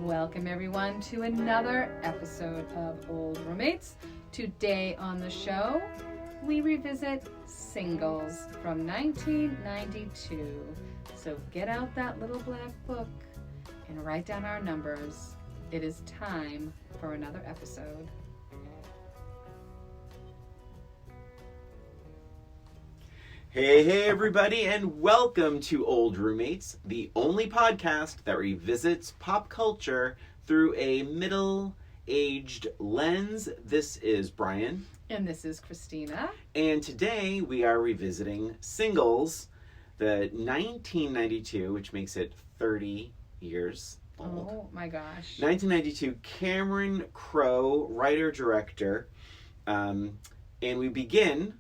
Welcome everyone to another episode of Old Roommates. Today on the show, we revisit Singles from 1992. So get out that little black book and write down our numbers. It is time for another episode. Hey everybody, and welcome to Old Roommates, the only podcast that revisits pop culture through a middle-aged lens. This is Brian. And this is Christina. And today we are revisiting Singles, the 1992, which makes it 30 years old. Oh my gosh. 1992, Cameron Crowe, writer-director. And we begin,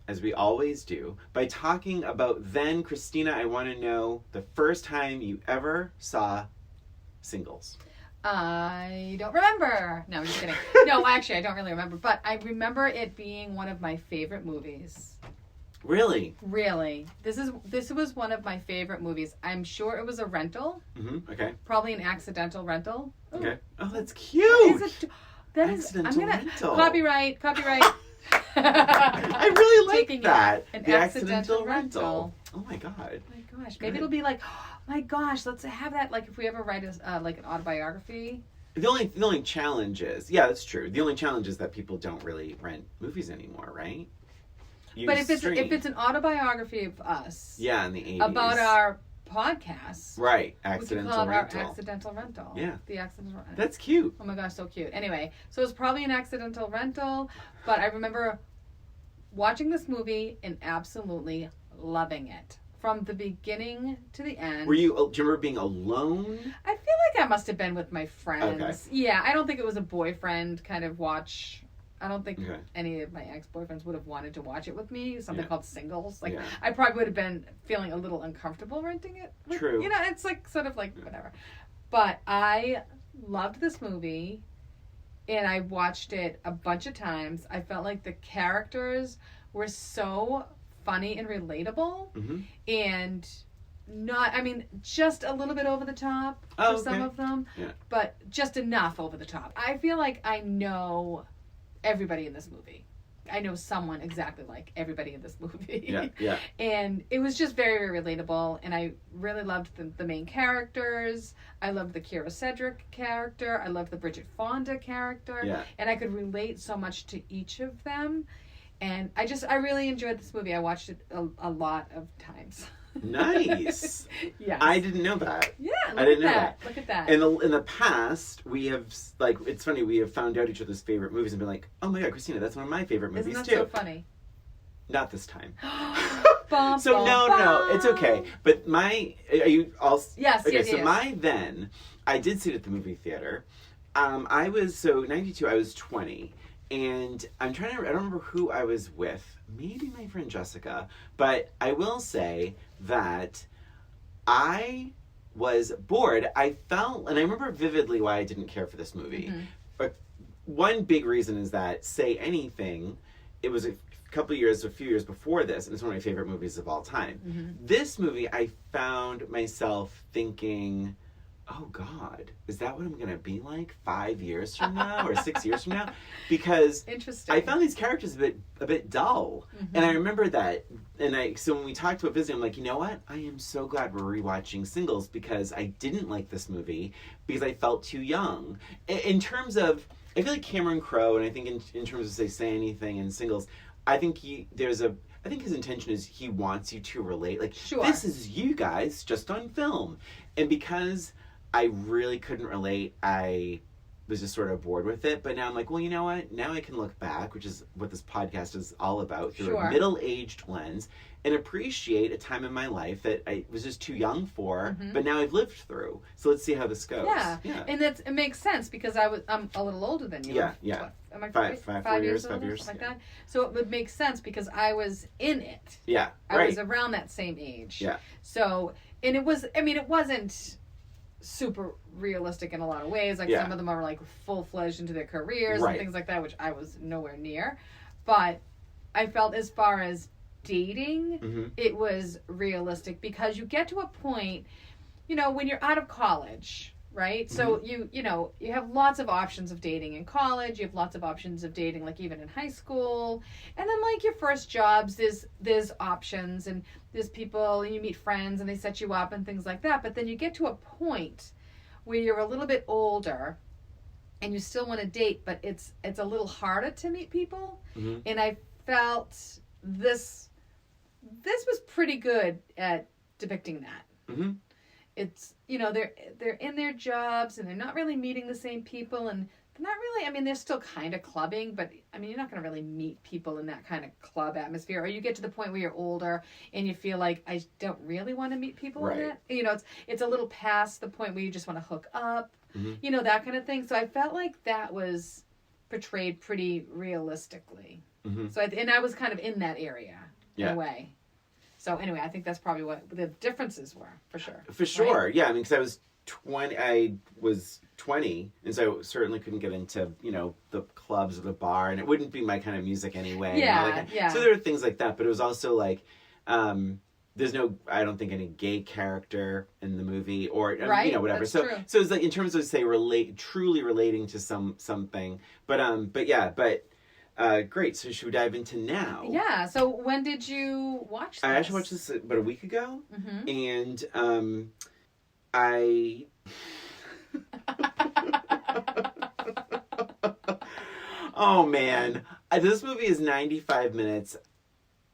as we always do, by talking about then. Christina, I want to know the first time you ever saw Singles. I don't remember. No, I'm just kidding. No, actually, I don't really remember. But I remember it being one of my favorite movies. Really? Really. This was one of my favorite movies. I'm sure it was a rental. Mm-hmm. Okay. Probably an accidental rental. Ooh. Okay. Oh, that's cute. I'm gonna rental. Copyright. I really like that. An the accidental rental. Oh my god. Oh my gosh. Maybe it'll be like, oh my gosh, let's have that. Like if we ever write like an autobiography. The only challenge is, yeah, that's true. The only challenge is that people don't really rent movies anymore, right? But if it's an autobiography of us, yeah, in the 80s, about our podcast, right? Accidental rental. Our accidental rental. Yeah, the accidental rental. That's cute. Oh my gosh, so cute. Anyway, so it's probably an accidental rental, but I remember watching this movie and absolutely loving it from the beginning to the end. Do you remember being alone? I feel like I must have been with my friends. Okay. Yeah, I don't think it was a boyfriend kind of watch. I don't think any of my ex-boyfriends would have wanted to watch it with me. Something called Singles. Like, I probably would have been feeling a little uncomfortable renting it. True. You know, it's like sort of like whatever. But I loved this movie, and I watched it a bunch of times. I felt like the characters were so funny and relatable, and just a little bit over the top for some of them, but just enough over the top. I feel like I know everybody in this movie. I know someone exactly like everybody in this movie. Yeah. And it was just very, very relatable, and I really loved the main characters. I loved the Kira Cedric character. I loved the Bridget Fonda character. Yeah. And I could relate so much to each of them. And I really enjoyed this movie. I watched it a lot of times. Nice. Yeah. I didn't know that. Yeah, I didn't know that. Look at that. In the past, we have, like, it's funny, we have found out each other's favorite movies and been like, oh my god, Christina, that's one of my favorite movies too. Isn't that so funny? Not this time. So no, it's okay. But are you all? Yes. Okay, yes, so yes. I did see it at the movie theater. 92, I was 20. And I don't remember who I was with. Maybe my friend Jessica. But I will say that I was bored. I felt, and I remember vividly why I didn't care for this movie. Mm-hmm. But one big reason is that Say Anything, it was a few years before this, and it's one of my favorite movies of all time. Mm-hmm. This movie, I found myself thinking, oh God, is that what I'm going to be like 5 years from now or 6 years from now? Because interesting. I found these characters a bit dull. Mm-hmm. And I remember that. So when we talked about visiting, I'm like, you know what? I am so glad we're rewatching Singles because I didn't like this movie because I felt too young. In terms of, I feel like Cameron Crowe, and I think in terms of Say Anything and Singles, I think I think his intention is he wants you to relate. Like, sure. This is you guys just on film. And because I really couldn't relate, I was just sort of bored with it. But now I'm like, well, you know what? Now I can look back, which is what this podcast is all about, through a middle-aged lens, and appreciate a time in my life that I was just too young for, but now I've lived through. So let's see how this goes. Yeah. And it makes sense because I'm a little older than you. Yeah. What, am I 5 years older, like that? So it would make sense because I was in it. Yeah. I was around that same age. Yeah. So, and it wasn't super realistic in a lot of ways. Like some of them are like full-fledged into their careers and things like that, which I was nowhere near. But I felt as far as dating, it was realistic because you get to a point, when you're out of college, right? So you know, you have lots of options of dating in college. You have lots of options of dating, like even in high school, and then like your first jobs. There's options, and there's people, and you meet friends, and they set you up and things like that. But then you get to a point where you're a little bit older, and you still want to date, but it's a little harder to meet people. And I felt this was pretty good at depicting that. It's, you know, they're in their jobs and they're not really meeting the same people, and they're not really, I mean, they're still kind of clubbing, but I mean, you're not going to really meet people in that kind of club atmosphere. Or you get to the point where you're older and you feel like, I don't really want to meet people in that. You know, it's a little past the point where you just want to hook up, you know, that kind of thing. So I felt like that was portrayed pretty realistically. So I was kind of in that area in a way. So anyway, I think that's probably what the differences were, for sure. For sure, right? Yeah. I mean, because I was 20, and so I certainly couldn't get into, you know, the clubs or the bar, and it wouldn't be my kind of music anyway. Yeah. So there were things like that, but it was also like, there's no, I don't think, any gay character in the movie, or you know, whatever. That's so true. So it's like, in terms of, say, truly relating to something, but great. So should we dive into now? Yeah. So when did you watch this? I actually watched this about a week ago, and I. Oh man, this movie is 95 minutes.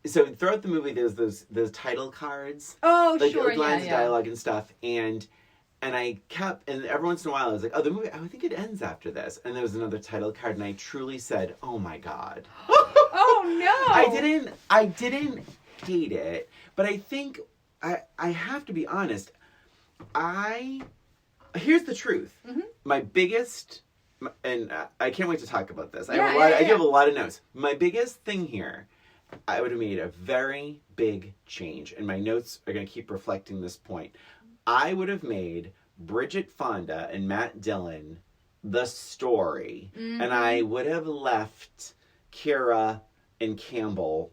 So throughout the movie, there's those title cards. Oh, like, sure, like lines of yeah. dialogue and stuff, and I kept, and every once in a while I was like, oh, the movie, I think it ends after this, and there was another title card, and I truly said, oh my god. Oh no! I didn't hate it, but I think I have to be honest. Here's the truth. My biggest, and I can't wait to talk about this. I have a lot of notes. My biggest thing here, I would have made a very big change, and my notes are going to keep reflecting this point. I would have made Bridget Fonda and Matt Dillon the story, and I would have left Kira and Campbell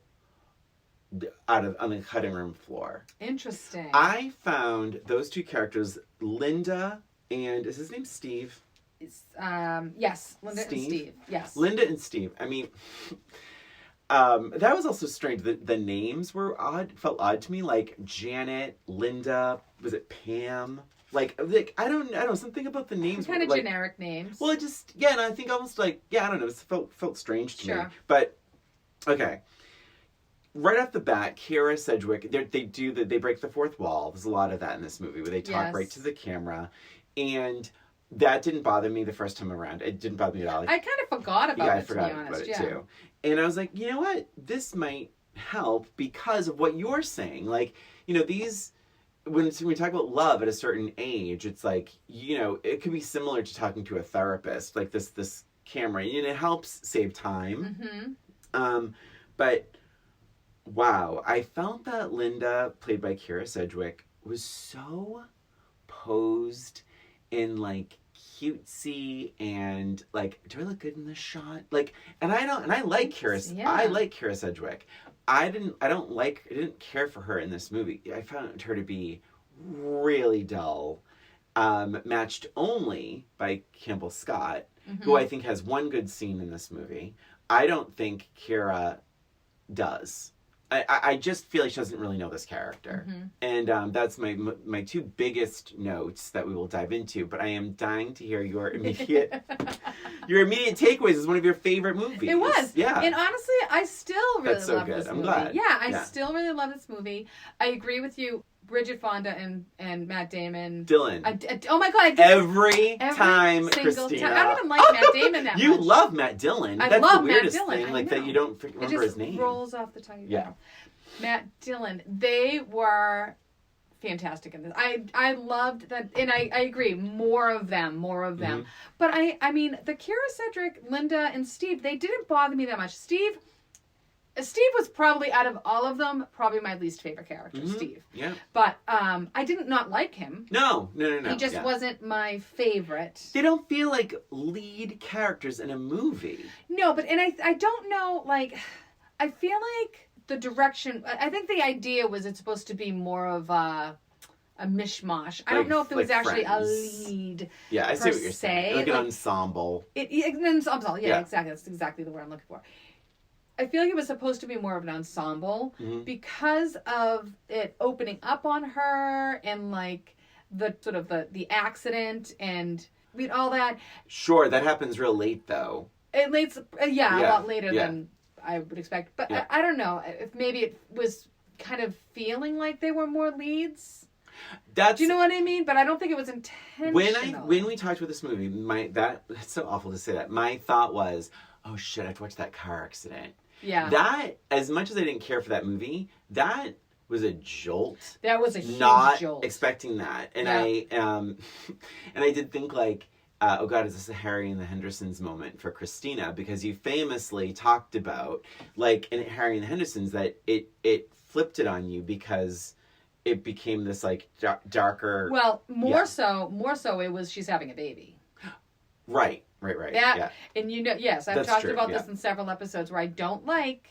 on the cutting room floor. Interesting. I found those two characters, Linda and, is his name Steve? Yes, Linda and Steve. Yes. Linda and Steve. I mean, that was also strange. The names were odd, felt odd to me, like Janet, Linda, was it Pam? Like I don't know, something about the names kind of like, generic names. Well, it just, and I think almost like, I don't know, it felt strange to me. But okay. Right off the bat, Kira Sedgwick, they break the fourth wall. There's a lot of that in this movie where they talk right to the camera, and that didn't bother me the first time around. It didn't bother me at all. I kind of forgot about it. I forgot about it too. And I was like, you know what? This might help because of what you're saying. Like, you know, these, when we talk about love at a certain age, it's like, you know, it could be similar to talking to a therapist, like this camera, and it helps save time. But wow, I felt that Linda, played by Kira Sedgwick, was so posed in like cutesy and like, do I look good in this shot? Like, and I like Kira. Yeah. I like Kira Sedgwick. I didn't care for her in this movie. I found her to be really dull, matched only by Campbell Scott, who I think has one good scene in this movie. I don't think Kira does. I just feel like she doesn't really know this character. And that's my two biggest notes that we will dive into. But I am dying to hear your immediate takeaways as one of your favorite movies. It was. Yeah. And honestly, I still really love this movie. I'm glad. Yeah, I still really love this movie. I agree with you. Bridget Fonda and Matt Damon. Dillon. Oh my god! Every time, Christina. I don't even like Matt Damon that much. You love Matt Dillon. I That's love the weirdest Matt Dillon. thing, like that you don't remember his name. It just rolls off the tongue. Yeah. Matt Dillon. They were fantastic in this. I loved that, and I agree. More of them. But I mean, the Kira Sedgwick, Linda, and Steve, they didn't bother me that much. Steve was probably, out of all of them, probably my least favorite character, Steve. Yeah. But I didn't not like him. No. He just wasn't my favorite. They don't feel like lead characters in a movie. No, but, and I don't know, like, I feel like the direction, I think the idea was it's supposed to be more of a a mishmash. I don't know if there was actually Friends. a lead. Yeah, I see what you're saying. Like an ensemble. An ensemble. Yeah, exactly. That's exactly the word I'm looking for. I feel like it was supposed to be more of an ensemble because of it opening up on her and like the sort of the accident and all that. Sure, that happens real late though. A lot later than I would expect. But I don't know if maybe it was kind of feeling like they were more leads. Do you know what I mean? But I don't think it was intentional. When we talked about this movie, that's so awful to say that. My thought was, oh shit, I have to watch that car accident. Yeah. That, as much as I didn't care for that movie, that was a jolt. That was a huge not jolt. Not expecting that. And I did think like, oh God, is this a Harry and the Hendersons moment for Christina? Because you famously talked about, like, in Harry and the Hendersons, that it flipped it on you because it became this, like, darker... Well, more so, it was she's having a baby. Right. Yeah. And yes, I've talked about this in several episodes where I don't like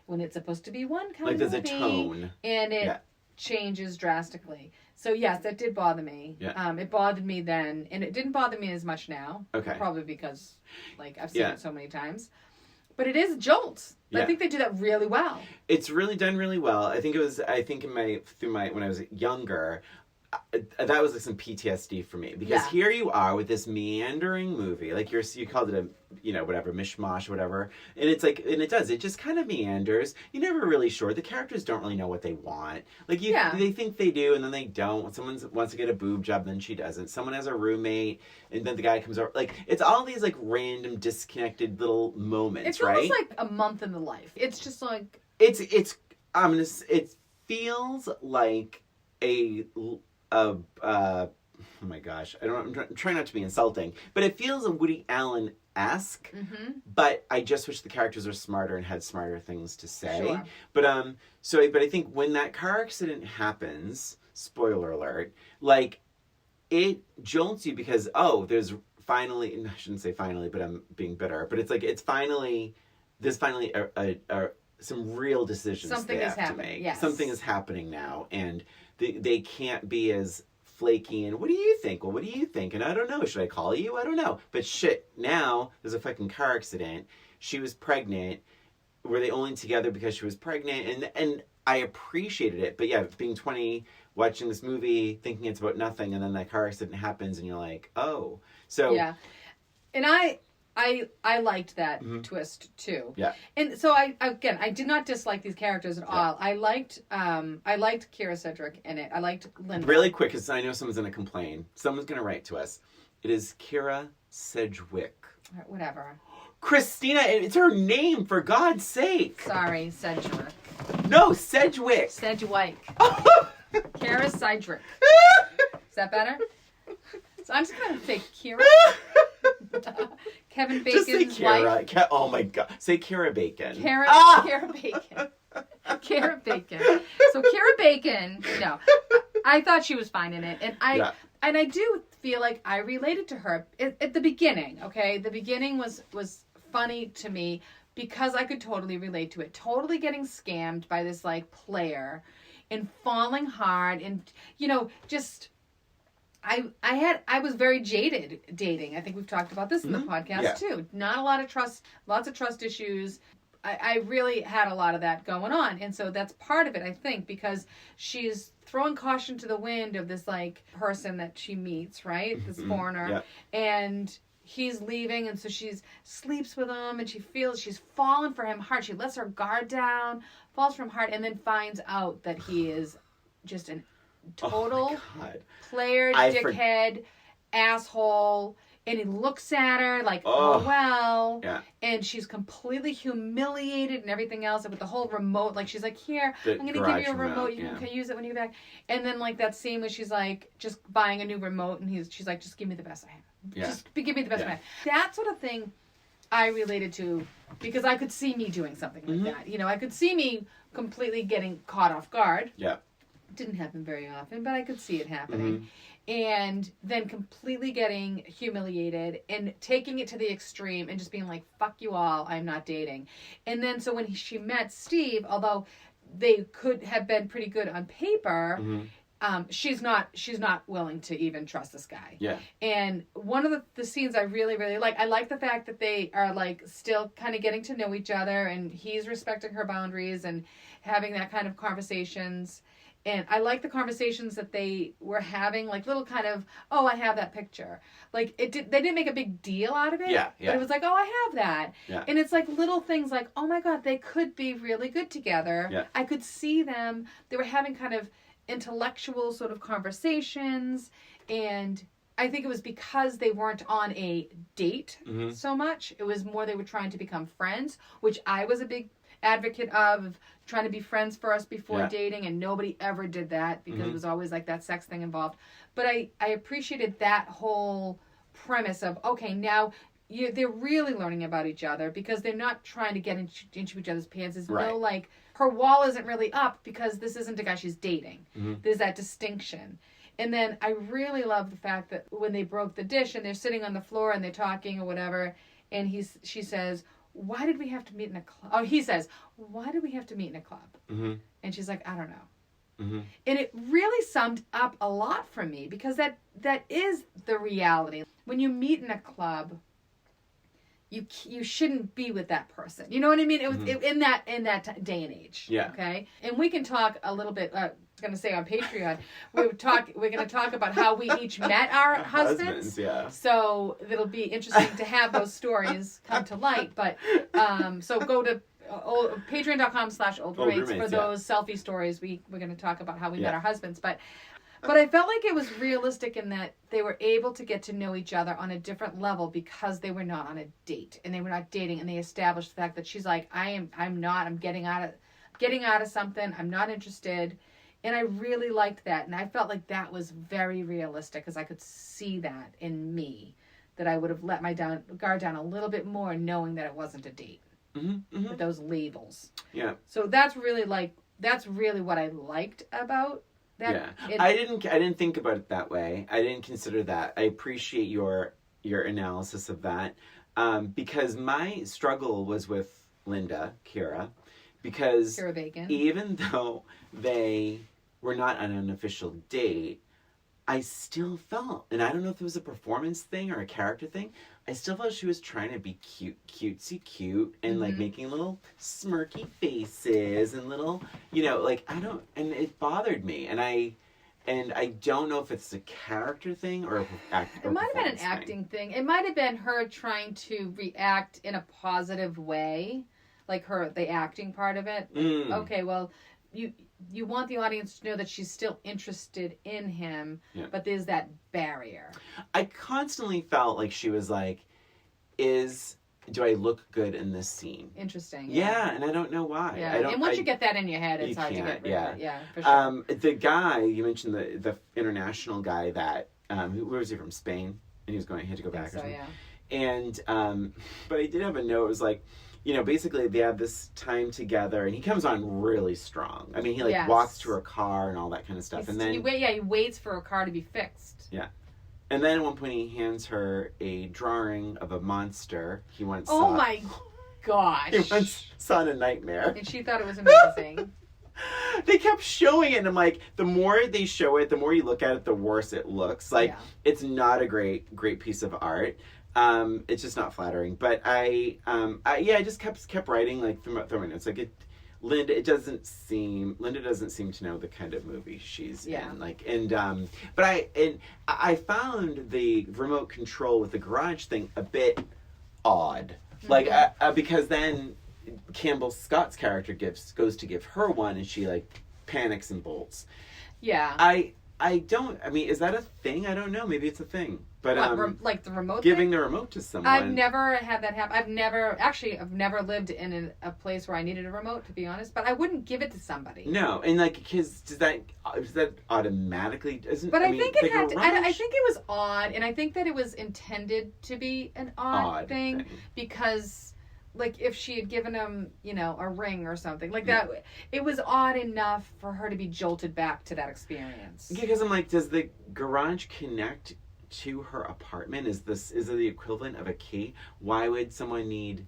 when it's supposed to be one kind of movie. Like, there's a tone. And it changes drastically. So, yes, that did bother me. Yeah. It bothered me then, and it didn't bother me as much now. Okay. Probably because, like, I've seen it so many times. But it is a jolt. I think they do that really well. It's really done really well. I think when I was younger, that was like some PTSD for me because here you are with this meandering movie, like you called it a whatever mishmash, whatever, and it's like, and it just kind of meanders. You're never really sure. The characters don't really know what they want. Like they think they do, and then they don't. Someone wants to get a boob job, then she doesn't. Someone has a roommate, and then the guy comes over. Like it's all these like random disconnected little moments. It's almost like a month in the life. It's just like it feels like oh my gosh, I'm trying not to be insulting, but it feels a Woody Allen-esque, but I just wish the characters were smarter and had smarter things to say. Sure. But I think when that car accident happens, spoiler alert, like it jolts you because there's finally, and I shouldn't say finally, but I'm being bitter, but it's like there's finally some real decisions something they is have happening. to make. Yes. Something is happening now, and they can't be as flaky and what do you think? Well, what do you think? And I don't know. Should I call you? I don't know. But shit, now there's a fucking car accident. She was pregnant. Were they only together because she was pregnant? And I appreciated it. But yeah, being 20, watching this movie, thinking it's about nothing, and then that car accident happens, and you're like, oh. So yeah, and I liked that twist too. Yeah. And so I did not dislike these characters at all. I liked Kira Sedgwick in it. I liked Linda. Really quick, because I know someone's going to complain. Someone's going to write to us. It is Kira Sedgwick. Whatever. Christina, it's her name, for God's sake. Sorry, Sedgwick. No, Sedgwick. Sedgwick. Kira Sedgwick. Is that better? So I'm just going to say Kira. Kevin Bacon's just say Kira. wife. Oh my God. Say Kira Bacon. Kira Bacon. Kira Bacon. So Kira Bacon, I thought she was fine in it. And I do feel like I related to her at the beginning, okay? The beginning was funny to me because I could totally relate to it. Totally getting scammed by this like player and falling hard and, just... I was very jaded dating. I think we've talked about this in the podcast too. Not a lot of trust, lots of trust issues. I really had a lot of that going on. And so that's part of it, I think, because she's throwing caution to the wind of this like person that she meets, right? This foreigner. Yeah. And he's leaving, and so she sleeps with him, and she feels she's fallen for him hard. She lets her guard down, falls for him hard, and then finds out that he is just an total player, dickhead, asshole, and he looks at her like, oh well, and she's completely humiliated and everything else, and with the whole remote, like she's like, here, I'm gonna give you a remote, you can use it when you get back, and then like that scene where she's like just buying a new remote, and she's like, just give me the best I have, just give me the best I have. That sort of thing I related to because I could see me doing something like that. I could see me completely getting caught off guard. Yeah. Didn't happen very often, but I could see it happening. And then completely getting humiliated and taking it to the extreme and just being like, fuck you all, I'm not dating. And then so when she met Steve, although they could have been pretty good on paper, she's not willing to even trust this guy. Yeah. And one of the scenes I really, really like, I like the fact that they are like still kind of getting to know each other, and he's respecting her boundaries and having that kind of conversations. And I like the conversations that they were having, like little kind of, oh, I have that picture. Like they didn't make a big deal out of it. Yeah. But it was like, oh, I have that. Yeah. And it's like little things like, oh my God, they could be really good together. Yeah. I could see them. They were having kind of intellectual sort of conversations, and I think it was because they weren't on a date so much. It was more they were trying to become friends, which I was a big advocate of trying to be friends first before dating, and nobody ever did that because it was always like that sex thing involved. But I appreciated that whole premise of, okay, now they're really learning about each other because they're not trying to get into each other's pants. There's no like, her wall isn't really up because this isn't a guy she's dating. There's that distinction. And then I really love the fact that when they broke the dish and they're sitting on the floor and they're talking or whatever, and she says, why did we have to meet in a club? Oh, he says, why did we have to meet in a club? And she's like, I don't know. And it really summed up a lot for me because that is the reality. When you meet in a club, you shouldn't be with that person. You know what I mean? It was in that day and age. Yeah. Okay. And we can talk a little bit. I was going to say on Patreon, we're going to talk about how we each met our husbands. Yeah. So it'll be interesting to have those stories come to light. But so go to patreon.com/oldroommates for those selfie stories. We're going to talk about how we met our husbands, but I felt like it was realistic in that they were able to get to know each other on a different level because they were not on a date and they were not dating, and they established the fact that she's like, I'm getting out of something. I'm not interested. And I really liked that. And I felt like that was very realistic because I could see that in me, that I would have let my guard down a little bit more knowing that it wasn't a date with those labels. Yeah. So that's really what I liked about that. Yeah. I didn't think about it that way. I didn't consider that. I appreciate your analysis of that. Because my struggle was with Kira, because Kira Bacon. Even though they were not on an official date, I still felt, and I don't know if it was a performance thing or a character thing, I still felt she was trying to be cutesy cute, and like making little smirky faces and little, and it bothered me, and I don't know if it's a character thing or it might have been an acting thing. It might have been her trying to react in a positive way, like the acting part of it. Okay, well, you want the audience to know that she's still interested in him, but there's that barrier. I constantly felt like she was like, do I look good in this scene? Interesting. Yeah, and I don't know why. Yeah, and once you get that in your head, it's hard to get rid of it. Yeah, for sure. The guy, you mentioned the international guy that, where was he from, Spain? And he had to go back or something. Yeah. And, but I did have a note, it was like, basically they have this time together, and he comes on really strong. I mean, he walks to her car and all that kind of stuff. And then he waits for her car to be fixed. Yeah. And then at one point he hands her a drawing of a monster he once saw. Oh my gosh. He once saw in a nightmare. And she thought it was amazing. They kept showing it, and I'm like, the more they show it, the more you look at it, the worse it looks. Like, it's not a great piece of art. It's just not flattering. But I just kept writing, like, through my notes. Like, Linda doesn't seem to know the kind of movie she's in. Like, but I found the remote control with the garage thing a bit odd. Like, because then Campbell Scott's character goes to give her one, and she, like, panics and bolts. Yeah. I mean, is that a thing? I don't know. Maybe it's a thing. But like the remote giving thing? the remote to someone. I've never had that happen. I've never lived in a place where I needed a remote, to be honest. But I wouldn't give it to somebody. No, and like, because does that automatically isn't? But I think it had. I think it was odd, and I think that it was intended to be an odd thing because, like, if she had given him, a ring or something like that, it was odd enough for her to be jolted back to that experience. Because I'm like, does the garage connect to her apartment? Is it the equivalent of a key? Why would someone need,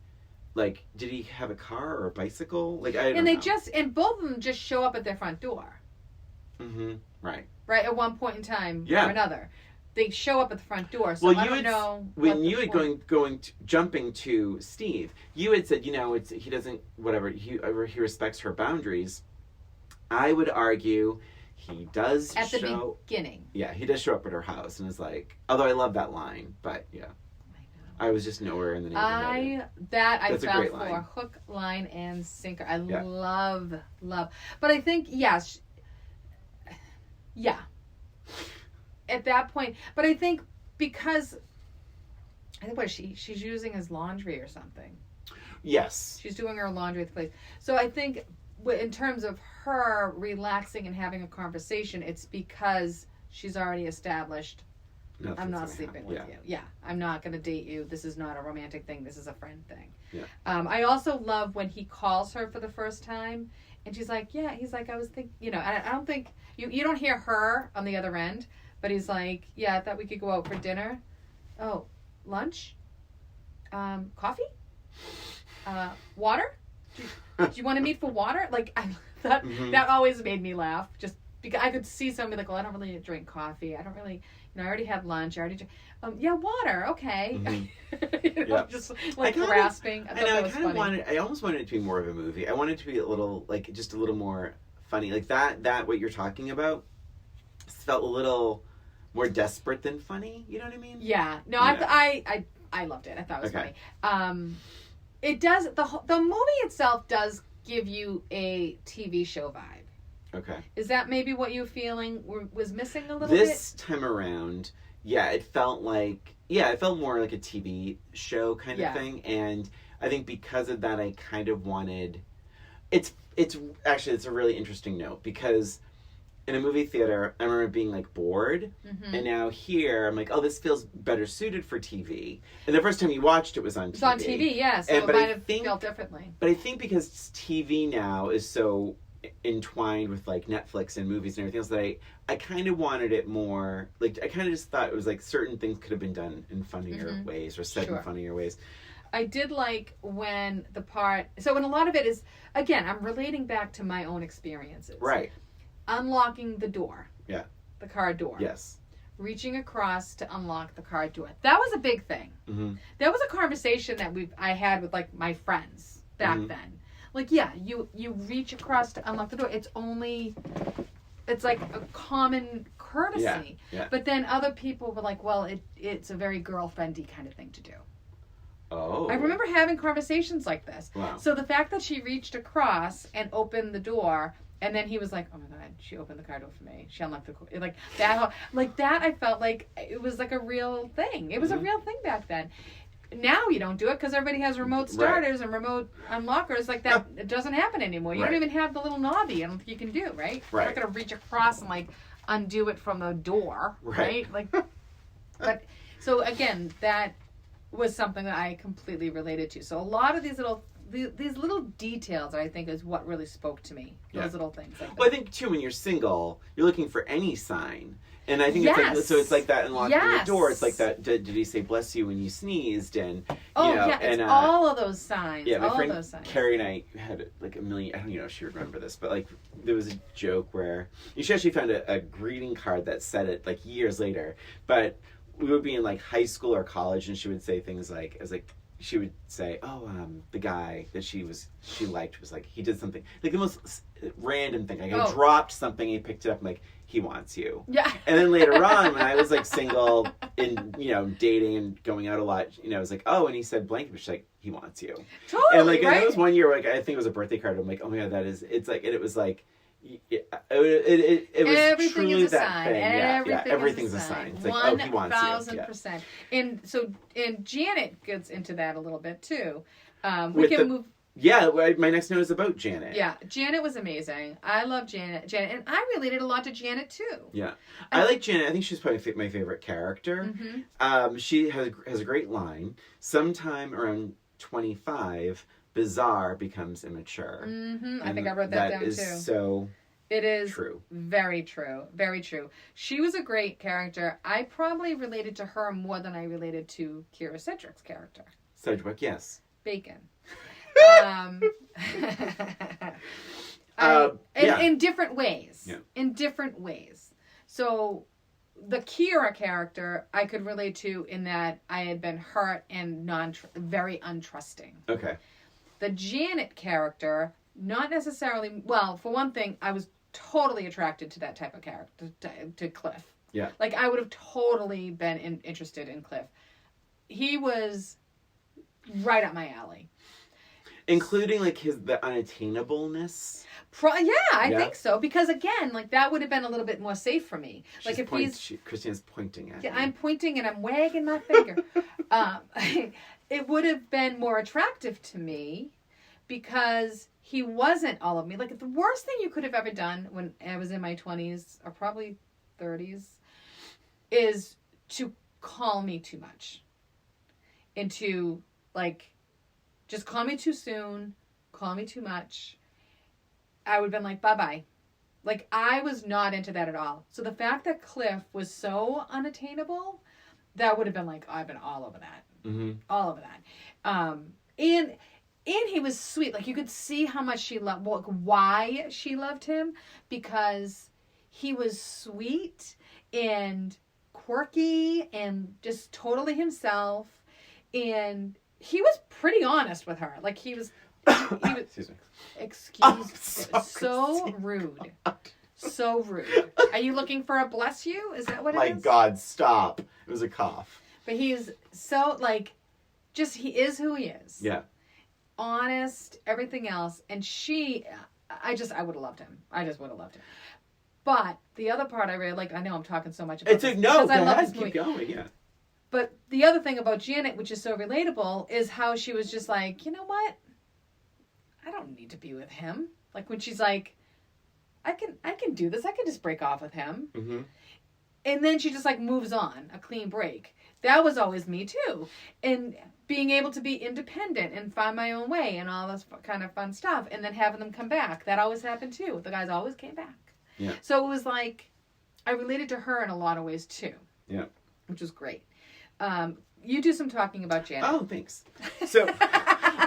like, did he have a car or a bicycle? Like, I don't know. And both of them just show up at their front door. Mm-hmm. Right. Right, at one point in time Yeah. or another. They show up at the front door, so Well, I don't know. When you had jumping to Steve, you had said, he doesn't, whatever, he respects her boundaries. I would argue he does at the beginning. Yeah, he does show up at her house and is like, although I love that line, but yeah. I was just nowhere in the neighborhood. I fell for hook, line, and sinker. I love. But I think, yes. Yeah. At that point. But I think because, she's using his laundry or something. Yes. She's doing her laundry at the place. So I think in terms of her relaxing and having a conversation, it's because she's already established, I'm not sleeping with you. Yeah, I'm not going to date you. This is not a romantic thing. This is a friend thing. Yeah. I also love when he calls her for the first time, and she's like, yeah, he's like, I was thinking, I don't think, you don't hear her on the other end, but he's like, yeah, I thought we could go out for dinner. Oh, lunch? Coffee? Water? Do you want to meet for water? Like, I thought that always made me laugh. Just because I could see somebody like, well, I don't really drink coffee. I don't really, I already had lunch. I already drank. Yeah, water. Okay. Mm-hmm. Just like grasping. I almost wanted it to be more of a movie. I wanted it to be a little, like, just a little more funny. Like that what you're talking about felt a little more desperate than funny. You know what I mean? Yeah. No, I loved it. I thought it was funny. It does, the movie itself does give you a TV show vibe. Okay. Is that maybe what you were feeling was missing a little bit? This time around, it felt more like a TV show kind of thing. And I think because of that, I kind of wanted, it's a really interesting note because in a movie theater, I remember being like bored, and now here I'm like, oh, this feels better suited for TV. And the first time you watched it was on TV. It's on TV, yeah, so it might have felt differently. But I think because TV now is so entwined with like Netflix and movies and everything else that I kind of wanted it more, like I kind of just thought it was like certain things could have been done in funnier ways or said in funnier ways. I did like when when a lot of it is, again, I'm relating back to my own experiences. Right. Unlocking the door. Yeah. The car door. Yes. Reaching across to unlock the car door. That was a big thing. Mm-hmm. That was a conversation that I had with like my friends back then. Like, yeah, you reach across to unlock the door. It's like a common courtesy. Yeah. But then other people were like, well, it's a very girlfriendy kind of thing to do. Oh. I remember having conversations like this. Wow. So the fact that she reached across and opened the door, and then he was like, oh my God, she opened the car door for me. She unlocked the door. Like that, I felt like it was like a real thing. It was a real thing back then. Now you don't do it because everybody has remote starters and remote unlockers like that. It doesn't happen anymore. You don't even have the little knobby. I don't think you can do, right? You're not going to reach across and like undo it from the door, right? Like, but so again, that was something that I completely related to. So a lot of these little details, I think, is what really spoke to me. Those little things. Like well, I think too, when you're single, you're looking for any sign. And I think it's like that unlocking the door. It's like that. Did he say bless you when you sneezed? And it's all of those signs. Yeah, my friend those signs. Carrie and I had like a million. I don't even know if she would remember this, but like there was a joke where she actually found a greeting card that said it like years later. But we would be in like high school or college, and she would say things like, she would say, oh, the guy that she liked was like, he did something like the most random thing. Like I dropped something, he picked it up, I'm like, he wants you. Yeah. And then later on, when I was like single and dating and going out a lot, I was like, oh, and he said blank, but she's like, he wants you. Totally. And like, and there was one year, like I think it was a birthday card. I'm like, oh my God, it's like, and it was like. It was everything truly is a that sign. thing. Everything's a sign. It's like, oh, he wants you. 1,000%. And Janet gets into that a little bit too. Move. Yeah, my next note is about Janet. Yeah, Janet was amazing. I love Janet, and I related a lot to Janet too. Yeah, I like Janet. I think she's probably my favorite character. Mm-hmm. She has a great line. Sometime around 25. Bizarre becomes immature. Mm-hmm. I think I wrote that down too. So it is true. Very true. Very true. She was a great character. I probably related to her more than I related to Kira Sedgwick's character. Sedgwick, yes. Bacon. In different ways. Yes. Yeah. In different ways. So the Kira character I could relate to in that I had been hurt and very untrusting. Okay. The Janet character, not necessarily, well, for one thing, I was totally attracted to that type of character, to Cliff. Yeah. Like, I would have totally been interested in Cliff. He was right up my alley. Including, like, the unattainableness. I think so. Because, again, like, that would have been a little bit more safe for me. Like, if Christina's pointing at me. I'm pointing and I'm wagging my finger. It would have been more attractive to me because he wasn't all of me. Like, the worst thing you could have ever done when I was in my 20s, or probably 30s, is to call me too much. And to, like, just call me too soon, call me too much. I would have been like, bye-bye. Like, I was not into that at all. So the fact that Cliff was so unattainable, that would have been like, oh, I've been all over that. Mm-hmm. All over that. And he was sweet. Like, you could see how much she loved, like, why she loved him, because he was sweet and quirky and just totally himself. And he was pretty honest with her. Like, he was Excuse me. So rude. So rude. Are you looking for a bless you? Is that what it is? My God, stop. It was a cough. But he's so, like, just, he is who he is. Yeah. Honest, everything else. And I would have loved him. I just would have loved him. But the other part I really liked, I know I'm talking so much about no, go ahead, keep going, yeah. But the other thing about Janet, which is so relatable, is how she was just like, you know what? I don't need to be with him. Like, when she's like, I can do this. I can just break off with him. Mm-hmm. And then she just, like, moves on, a clean break. That was always me, too. And being able to be independent and find my own way and all this kind of fun stuff. And then having them come back. That always happened, too. The guys always came back. Yeah. So it was like, I related to her in a lot of ways, too. Yeah. Which was great. You do some talking about Janet. Oh, thanks. So,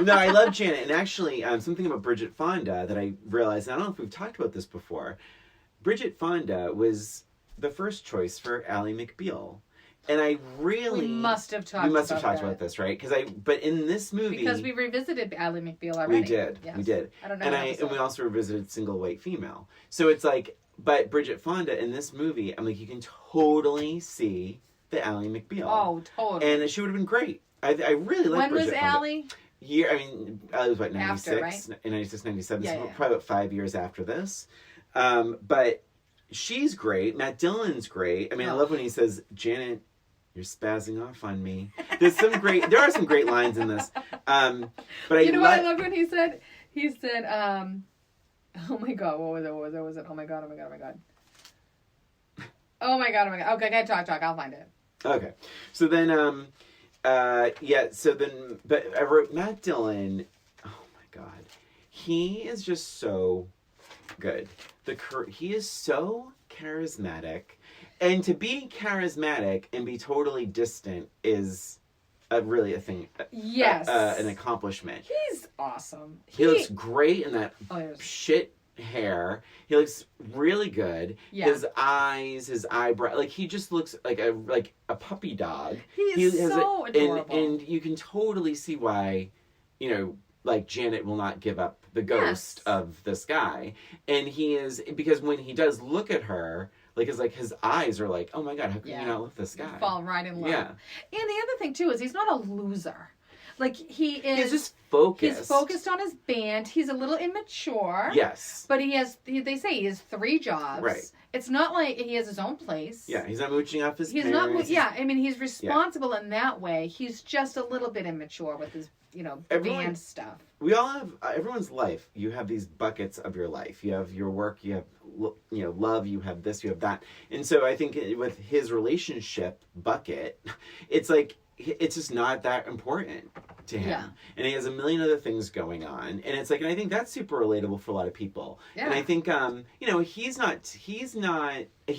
no, I love Janet. And actually, something about Bridget Fonda that I realized, and I don't know if we've talked about this before. Bridget Fonda was the first choice for Ally McBeal. And I really... We must have talked about this, right? But in this movie... Because we revisited Ally McBeal already. We did. Yes. We did. I don't know. And we also revisited Single White Female. So it's like, but Bridget Fonda in this movie, I'm like, you can totally see the Ally McBeal. Oh, totally. And she would have been great. I really like Bridget Fonda. Ally? Ally was what, 96? After, right? In 96, 97. Yeah, so yeah. Probably about 5 years after this. But she's great. Matt Dillon's great. I mean, I love when he says, Janet, you're spazzing off on me. There are some great lines in this. But you know what I loved when he said, oh my God, what was it? Oh my God. Okay, go talk. I'll find it. Okay. So then, but I wrote Matt Dillon. Oh my God. He is just so good. He is so charismatic. And to be charismatic and be totally distant is really a thing. Yes. An accomplishment. He's awesome. He looks great in that shit hair. He looks really good. Yeah. His eyes, his eyebrow, like he just looks like a puppy dog. He's so adorable. And you can totally see why, like Janet will not give up the ghost of this guy. And he is, because when he does look at her, his eyes are like, oh my God, how can you not love this guy? You fall right in love. Yeah. And the other thing too is he's not a loser. Like he's just focused. He's focused on his band. He's a little immature. Yes. But they say he has 3 jobs. Right. It's not like he has his own place. Yeah, he's not mooching off his He's parents. I mean, he's responsible in that way. He's just a little bit immature with his, band stuff. We all have, everyone's life, you have these buckets of your life. You have your work, you have, love, you have this, you have that. And so I think with his relationship bucket, it's like, it's just not that important to him. Yeah. And he has a million other things going on. And it's like, and I think that's super relatable for a lot of people. Yeah. And I think, he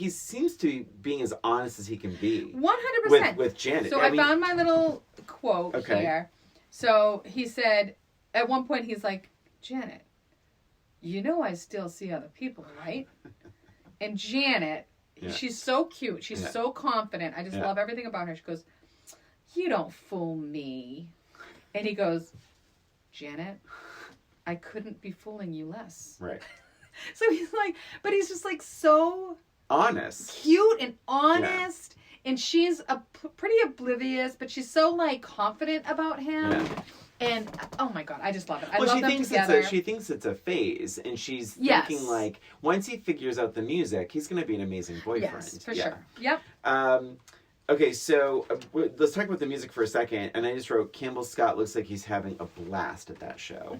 seems to be being as honest as he can be. 100%. With Janet. So I found my little quote here. So he said, at one point he's like, Janet, I still see other people, right? And Janet, she's so cute. She's so confident. I just love everything about her. She goes, "You don't fool me." And he goes, "Janet, I couldn't be fooling you less." Right. So he's like, but he's just like so honest, cute and honest. And she's pretty oblivious, but she's so like confident about him. Yeah. And oh my God, I just love it. I love them together. She thinks it's a phase, and she's thinking like once he figures out the music, he's going to be an amazing boyfriend. Yes, for sure. Yep. Okay, so let's talk about the music for a second. And I just wrote, Campbell Scott looks like he's having a blast at that show.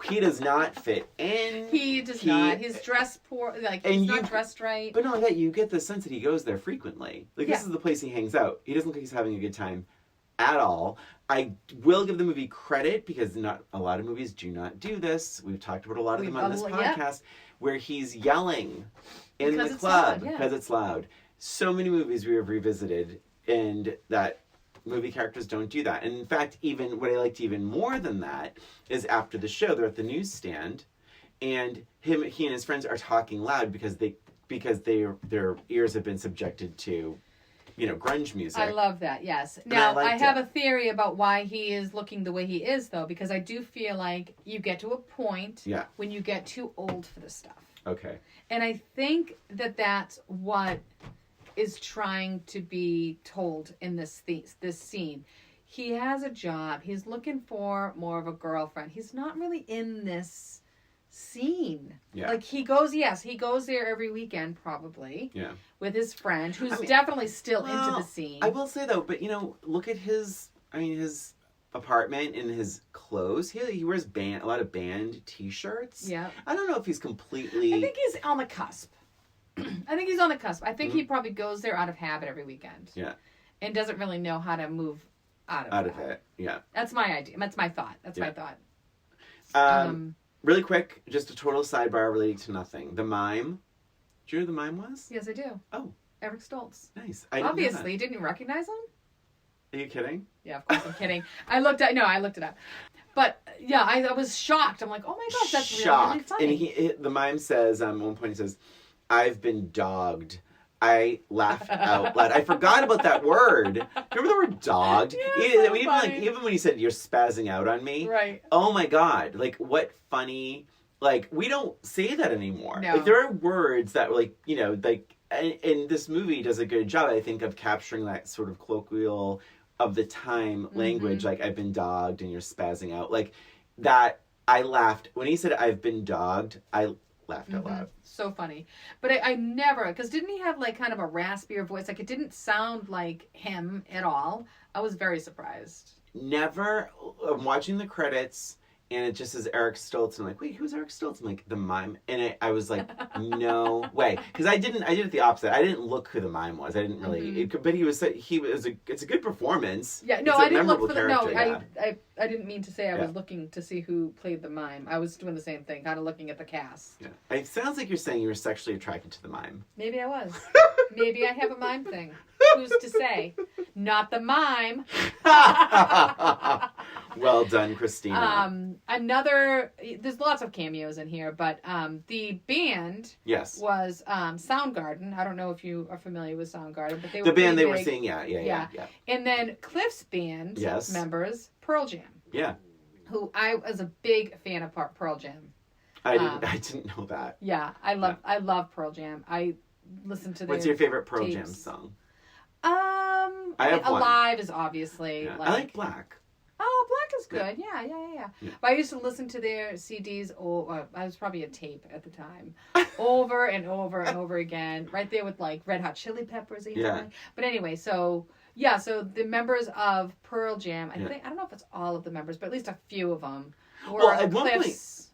He does not fit in. He does not. He's dressed poor. Like, he's not dressed right. But not like that, you get the sense that he goes there frequently. Like, this is the place he hangs out. He doesn't look like he's having a good time at all. I will give the movie credit, because not a lot of movies do not do this. We've talked about a lot of them on this podcast, where he's yelling in the club because it's loud. So many movies we have revisited, and that movie characters don't do that. And in fact, even what I liked even more than that is after the show, they're at the newsstand, and he and his friends are talking loud because their ears have been subjected to, grunge music. I love that. Yes. Now I have a theory about why he is looking the way he is, though, because I do feel like you get to a point when you get too old for this stuff. Okay. And I think that that's what is trying to be told in this scene. He has a job. He's looking for more of a girlfriend. He's not really in this scene. Yeah. Like he goes there every weekend probably. Yeah. With his friend who's definitely still into the scene. I will say though, but look at his apartment and his clothes. He wears a lot of band t-shirts. Yeah. I don't know if he's completely I think he's on the cusp. I think he probably goes there out of habit every weekend. Yeah. And doesn't really know how to move out of it. Yeah. That's my idea. That's my thought. My thought. Really quick, just a total sidebar relating to nothing. The mime. Do you know who the mime was? Yes, I do. Oh. Eric Stoltz. Nice. Obviously, didn't you recognize him? Are you kidding? Yeah, of course I'm kidding. I looked it up. But yeah, I was shocked. I'm like, oh my gosh, that's really funny. And the mime says, at one point he says, "I've been dogged." I laughed out loud. I forgot about that word. Remember the word dogged? Yeah, even when he said, "You're spazzing out on me." Right. Oh my God. Like, what funny. Like, we don't say that anymore. No. Like, there are words that, and this movie does a good job, I think, of capturing that sort of colloquial of the time language. Like, I've been dogged and you're spazzing out. Like, that, I laughed. When he said, "I've been dogged," I laughed out loud. So funny. But I never, because didn't he have like kind of a raspier voice? Like it didn't sound like him at all. I was very surprised. Never. I'm watching the credits and it just says Eric Stoltz. And I'm like, wait, who's Eric Stoltz? I'm like, the mime. And I was like, no way. Because I did it the opposite. I didn't look who the mime was. I didn't really, but it's a good performance. Yeah, no, I didn't look for I didn't mean to say I was looking to see who played the mime. I was doing the same thing, kind of looking at the cast. Yeah. It sounds like you're saying you were sexually attracted to the mime. Maybe I was. Maybe I have a mime thing. Who's to say? Not the mime. Well done, Christina. There's lots of cameos in here, but the band was Soundgarden. I don't know if you are familiar with Soundgarden, but the band they were singing, yeah. And then Cliff's band members, Pearl Jam. Yeah. Who I was a big fan of Pearl Jam. I didn't know that. Yeah, I love Pearl Jam. I listened to their What's your favorite Pearl tapes. Jam song? I have Alive is obviously I like Black. Oh, Black is good. Yeah. But I used to listen to their CDs. I was probably a tape at the time, over and over and over again. Right there with like Red Hot Chili Peppers. But anyway, so the members of Pearl Jam. I don't know if it's all of the members, but at least a few of them were at one Cliff's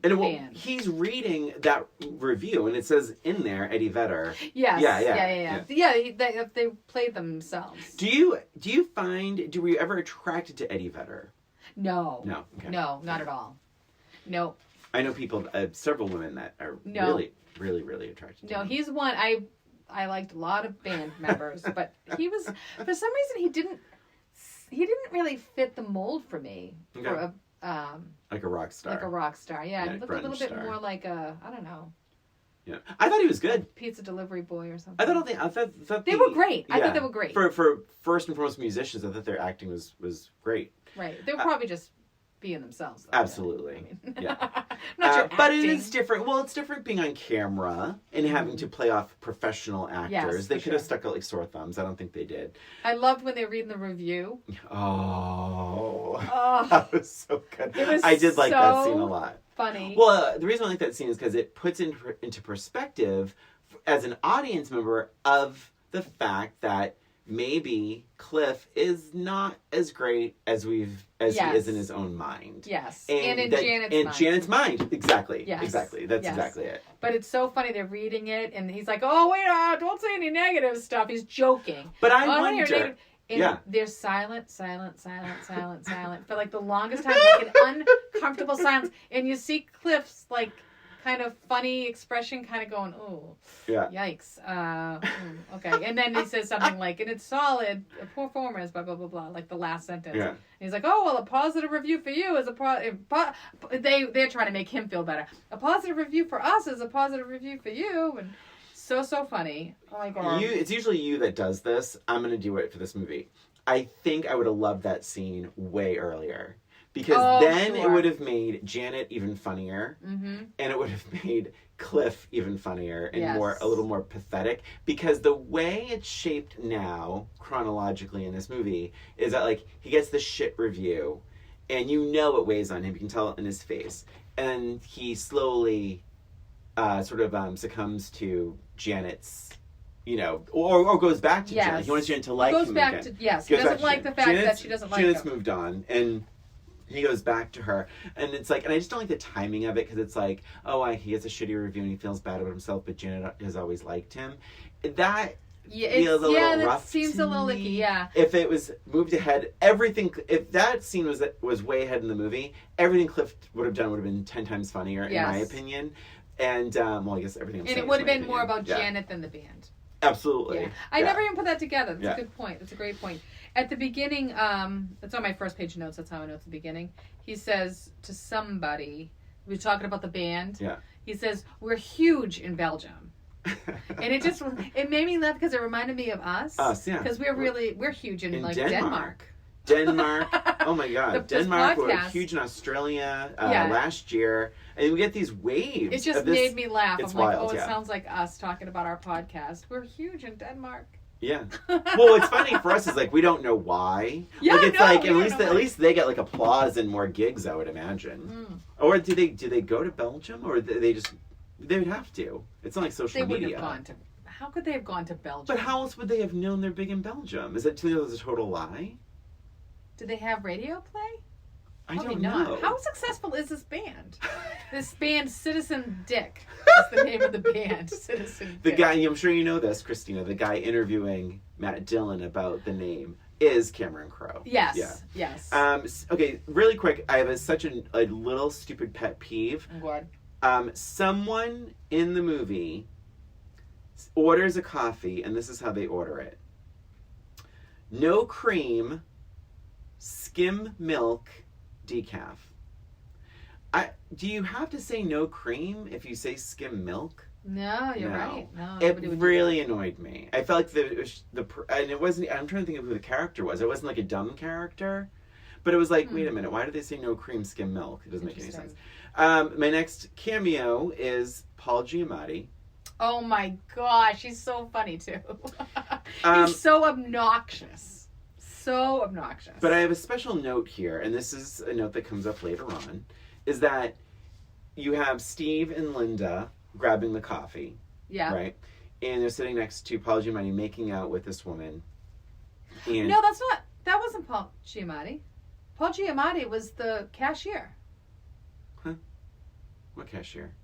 point, he's reading that review, and it says in there Eddie Vedder. Yes. Yeah. They played themselves. Do you were you ever attracted to Eddie Vedder? No. Okay. No, not at all. No. I know people, several women that are really, really, really attracted to him. No, he's one I liked a lot of band members, but he was, for some reason, he didn't really fit the mold for me. Okay. For like a rock star. Yeah, he looked a little bit more like I don't know. Yeah. I thought he was good. Pizza delivery boy or something. I thought they were great. I thought they were great. For first and foremost musicians, I thought their acting was great. Right. They were probably just being themselves. Though, absolutely. I mean. Yeah. Not your but it acting. is different. Well, it's different being on camera and having to play off professional actors. Yes, They could have stuck out like sore thumbs. I don't think they did. I loved when they were reading the review. Oh. Oh. That was so good. It was I did like that scene a so lot. Funny. Well, the reason I like that scene is because it puts into perspective, as an audience member, of the fact that maybe Cliff is not as great as he is in his own mind. Yes. And in Janet's mind. Exactly. Yes. Exactly. That's Yes. exactly it. But it's so funny. They're reading it, and he's like, "Oh wait, don't say any negative stuff." He's joking. But I don't hear wonder. negative. And Yeah. they're silent for like the longest time, like an uncomfortable silence. And you see Cliff's like kind of funny expression, kind of going, "Oh, Yeah. yikes." Okay. And then he says something like, "And it's solid performance," blah blah blah blah, like the last sentence. Yeah. And he's like, "Oh well, a positive review for you is they're trying to make him feel better. A positive review for us is a positive review for you." And so funny. Oh my god. It's usually you that does this. I'm going to do it for this movie. I think I would have loved that scene way earlier. Because then it would have made Janet even funnier. Mm-hmm. And it would have made Cliff even funnier and a little more pathetic. Because the way it's shaped now, chronologically in this movie, is that like he gets the shit review. And you know it weighs on him. You can tell it in his face. And he slowly succumbs to Janet's, or goes back to Janet. He wants Janet to like him again. He doesn't like the fact that she doesn't like him. Janet's moved on, and he goes back to her. And it's like, and I just don't like the timing of it, because it's like, he gets a shitty review and he feels bad about himself, but Janet has always liked him. That feels a little rough. That seems a little icky, yeah. If it was moved ahead, if that scene was way ahead in the movie, everything Cliff would have done would have been 10 times funnier, in my opinion. And, I guess everything I'm saying. And it would have been more about Janet than the band. Absolutely. Yeah. I never even put that together. That's a good point. That's a great point. At the beginning, it's on my first page of notes. That's how I know it's the beginning. He says to somebody, we're talking about the band. Yeah. He says, "We're huge in Belgium." And it made me laugh because it reminded me of us. Us, yeah. Because we're huge in like Denmark. Denmark. Oh my God. Denmark were huge in Australia last year. And we get these waves. It just made me laugh. It's I'm like, wild, it sounds like us talking about our podcast. We're huge in Denmark. Yeah. Well, what's funny for us is like we don't know why. Yeah, like, it's like at least they get like applause and more gigs, I would imagine. Mm. Or do they go to Belgium, or they would have to? It's not like social media. Wouldn't have gone to. How could they have gone to Belgium? But how else would they have known they're big in Belgium? Is that a total lie? Do they have radio play? I don't know. How successful is this band? This band, Citizen Dick. That's the name of the band, Citizen Dick. The guy, I'm sure you know this, Christina, the guy interviewing Matt Dillon about the name is Cameron Crowe. Yes. Yeah. Yes. Okay, really quick, I have such a little stupid pet peeve. What? Someone in the movie orders a coffee, and this is how they order it. No cream, skim milk, decaf. Do you have to say no cream if you say skim milk? No, you're right. No, it really annoyed me. I felt like and it wasn't. I'm trying to think of who the character was. It wasn't like a dumb character, but it was like, wait a minute, why did they say no cream, skim milk? It doesn't make any sense. My next cameo is Paul Giamatti. Oh my gosh, he's so funny too. He's so obnoxious. So obnoxious. But I have a special note here, and this is a note that comes up later on, is that you have Steve and Linda grabbing the coffee. Yeah. Right? And they're sitting next to Paul Giamatti making out with this woman. And no, that wasn't Paul Giamatti. Paul Giamatti was the cashier. Huh? What cashier?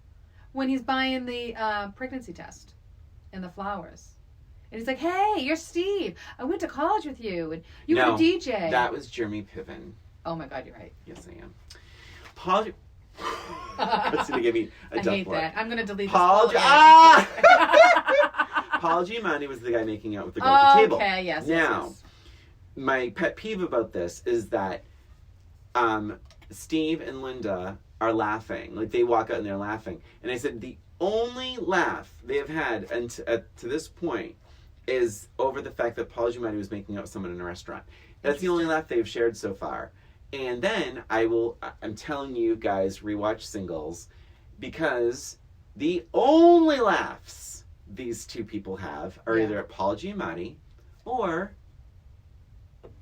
When he's buying the pregnancy test and the flowers. And he's like, "Hey, you're Steve. I went to college with you. And you were the DJ." That was Jeremy Piven. Oh my God, you're right. Yes, I am. Paul... That's going to give me a I hate that. I'm going to delete Paul this. Paul Giamatti was the guy making out with the girl at the table. Okay, yes. Now, yes. My pet peeve about this is that Steve and Linda are laughing. Like, they walk out and they're laughing. And I said, the only laugh they have had to this point is over the fact that Paul Giamatti was making out with someone in a restaurant. That's the only laugh they've shared so far. And then I'm telling you guys, rewatch Singles, because the only laughs these two people have are either at Paul Giamatti, or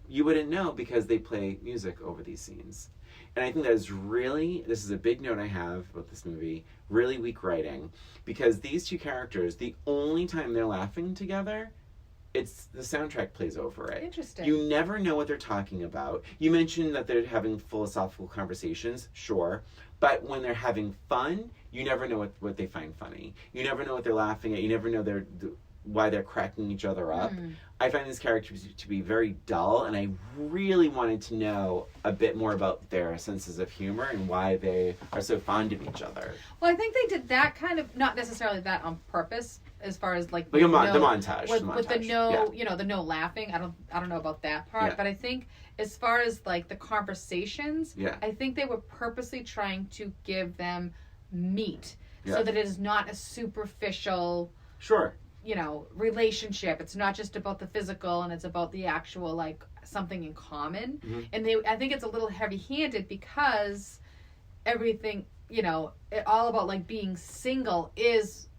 you wouldn't know because they play music over these scenes. And I think that is really, this is a big note I have about this movie, really weak writing, because these two characters, the only time they're laughing together, it's the soundtrack plays over it. Interesting. You never know what they're talking about. You mentioned that they're having philosophical conversations, sure, but when they're having fun, you never know what they find funny. You never know what they're laughing at. You never know why they're cracking each other up. I find these characters to be very dull, and I really wanted to know a bit more about their senses of humor and why they are so fond of each other. Well, I think they did that kind of, not necessarily that on purpose, as far as like the montage. With the no, you know, the no laughing. I don't know about that part, but I think as far as like the conversations, I think they were purposely trying to give them meat so that it is not a superficial. Sure. You know, relationship. It's not just about the physical, and it's about the actual, like, something in common. And I think it's a little heavy-handed because everything, you know, all about like being single is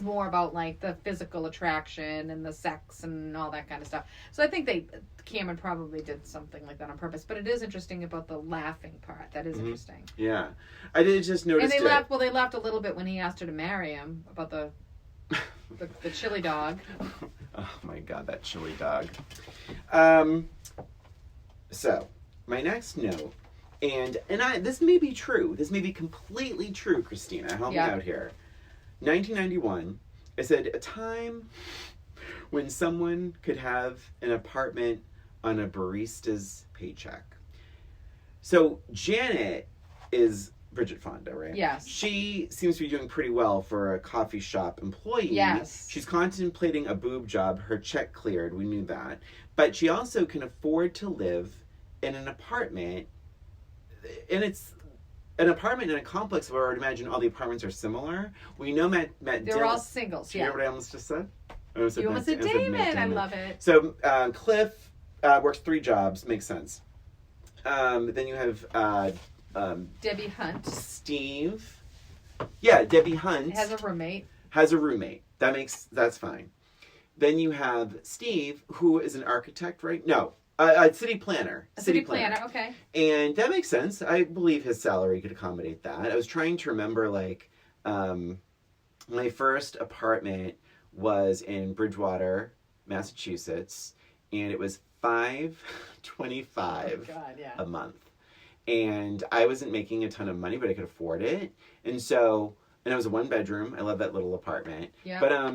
more about like the physical attraction and the sex and all that kind of stuff. So I think Cameron probably did something like that on purpose. But it is interesting about the laughing part. That is interesting. Yeah, I did just notice. And they laughed. Well, they laughed a little bit when he asked her to marry him about the chili dog. Oh my god, that chili dog. So my next note, and this may be true. This may be completely true, Christina. Help me out here. 1991. I said a time when someone could have an apartment on a barista's paycheck. So Janet is Bridget Fonda, right? Yes. She seems to be doing pretty well for a coffee shop employee. Yes. She's contemplating a boob job. Her check cleared. We knew that. But she also can afford to live in an apartment. And it's an apartment in a complex where I would imagine all the apartments are similar. We know Matt Dillon. They're all singles, Do you hear what I almost just said? You almost said Damon. I love it. So Cliff works 3 jobs. Makes sense. Then you have... Debbie Hunt. Steve. Yeah, Debbie Hunt. Has a roommate. That's fine. Then you have Steve, who is an architect, right? No, a city planner. City planner, okay. And that makes sense. I believe his salary could accommodate that. I was trying to remember, like, my first apartment was in Bridgewater, Massachusetts, and it was $5.25 a month. And I wasn't making a ton of money, but I could afford it. And it was a 1-bedroom. I love that little apartment. Yeah.